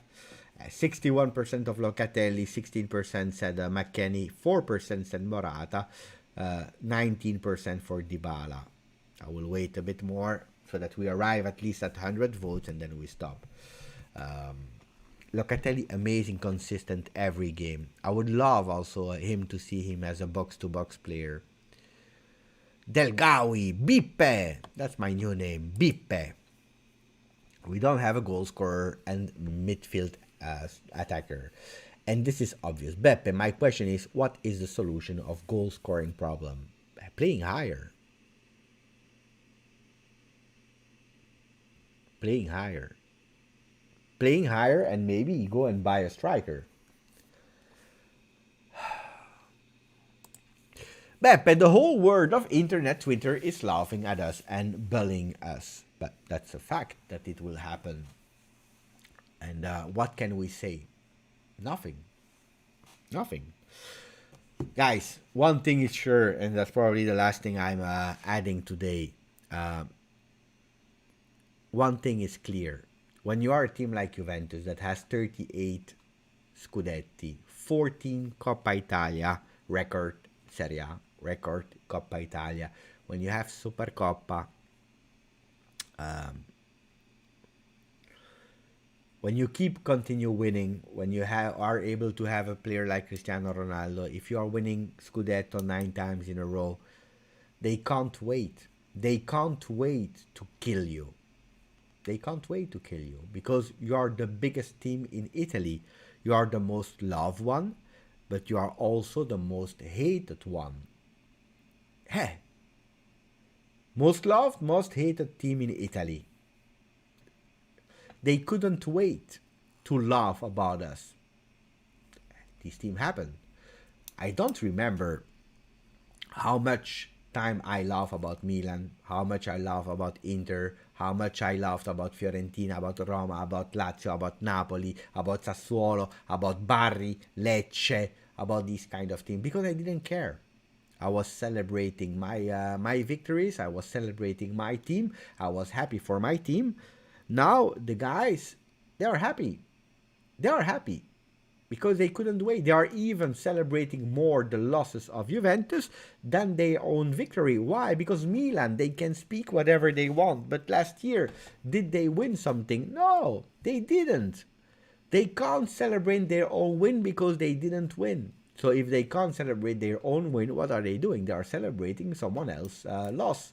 Speaker 1: 61% of Locatelli, 16% said McKennie, 4% said Morata, 19% for Dybala. I will wait a bit more so that we arrive at least at 100 votes and then we stop. Locatelli, amazing, consistent every game. I would love also him to see him as a box-to-box player. Del Gawi, Bippe, that's my new name, Bippe. We don't have a goal scorer and midfield attacker. And this is obvious. Beppe, my question is, what is the solution of goal scoring problem? Playing higher. Playing higher. Playing higher and maybe go and buy a striker. Beppe, the whole world of internet Twitter is laughing at us and bullying us. But that's a fact that it will happen. And what can we say? Nothing. Nothing. Guys, one thing is sure, and that's probably the last thing I'm adding today. One thing is clear. When you are a team like Juventus that has 38 Scudetti, 14 Coppa Italia, record Serie A, record Coppa Italia, when you have Supercoppa, when you continue winning, when you are able to have a player like Cristiano Ronaldo, if you are winning Scudetto 9 times in a row, they can't wait. They can't wait to kill you. They can't wait to kill you because you are the biggest team in Italy. You are the most loved one, but you are also the most hated one. Hey, most loved, most hated team in Italy. They couldn't wait to laugh about us. This team happened. I don't remember how much time I laugh about Milan, how much I laugh about Inter, how much I laughed about Fiorentina, about Roma, about Lazio, about Napoli, about Sassuolo, about Bari, Lecce, about these kind of teams, because I didn't care. I was celebrating my victories. I was celebrating my team. I was happy for my team. Now the guys, they are happy. They are happy because they couldn't wait. They are even celebrating more the losses of Juventus than their own victory. Why? Because Milan, they can speak whatever they want. But last year, did they win something? No, they didn't. They can't celebrate their own win because they didn't win. So if they can't celebrate their own win, what are they doing? They are celebrating someone else's loss.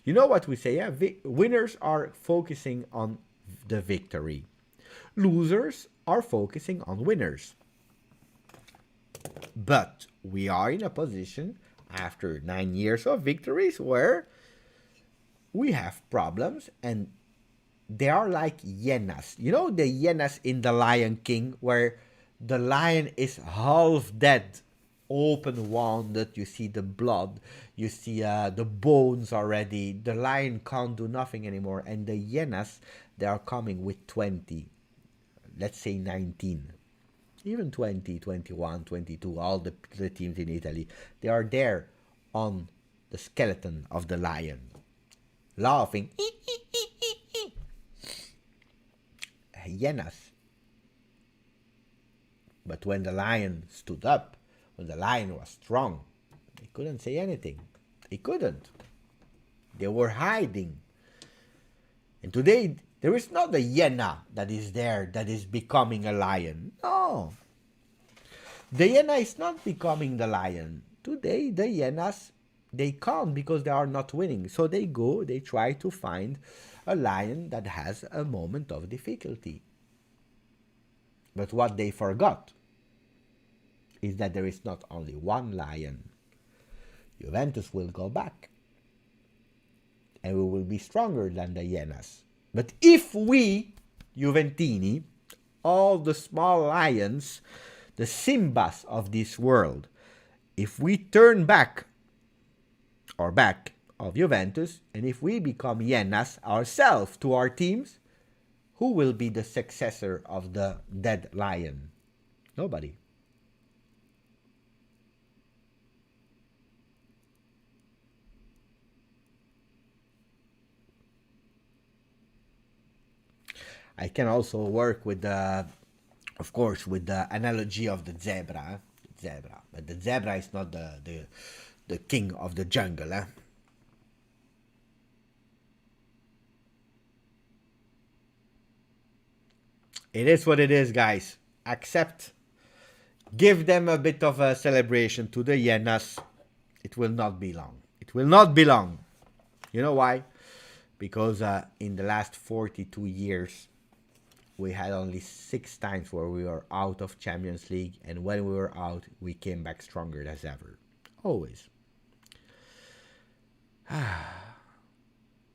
Speaker 1: You know what we say? Yeah? Winners are focusing on the victory. Losers are focusing on winners. But we are in a position after 9 years of victories where we have problems and they are like hyenas. You know the hyenas in The Lion King where the lion is half dead, open wounded, you see the blood, you see the bones already. The lion can't do nothing anymore, and the hyenas, they are coming with 20, let's say 19, even 20, 21, 22, all the teams in Italy, they are there on the skeleton of the lion, laughing, hyenas. But when the lion stood up, when the lion was strong, they couldn't say anything. They couldn't. They were hiding. And today, there is not a hyena that is there that is becoming a lion. No. The hyena is not becoming the lion. Today, the hyenas, they can't because they are not winning. So they try to find a lion that has a moment of difficulty. But what they forgot is that there is not only one lion. Juventus will go back. And we will be stronger than the hyenas. But if we, Juventini, all the small lions, the Simbas of this world, if we turn back of Juventus, and if we become hyenas ourselves to our teams, Who will be the successor of the dead lion? Nobody. I can also work with the, of course, with the analogy of the zebra. Zebra, but the zebra is not the king of the jungle. It is what it is, guys. Accept. Give them a bit of a celebration to the hyenas. It will not be long. It will not be long. You know why? Because in the last 42 years, we had only 6 times where we were out of Champions League, and when we were out, we came back stronger than ever. Always.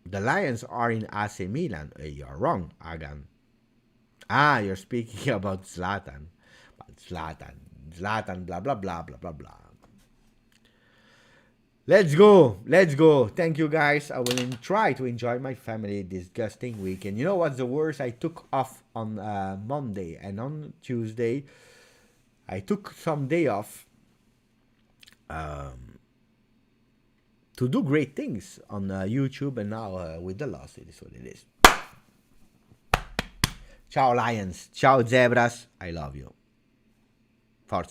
Speaker 1: The Lions are in AC Milan. You're wrong, Agan. Ah, you're speaking about Zlatan. But Zlatan, blah, blah, blah, blah, blah, blah. Let's go. Let's go. Thank you, guys. I will try to enjoy my family disgusting weekend. You know what's the worst? I took off on Monday and on Tuesday. I took some day off to do great things on YouTube, and now with the loss, it is what it is. Ciao, Lions. Ciao, Zebras. I love you. Forza.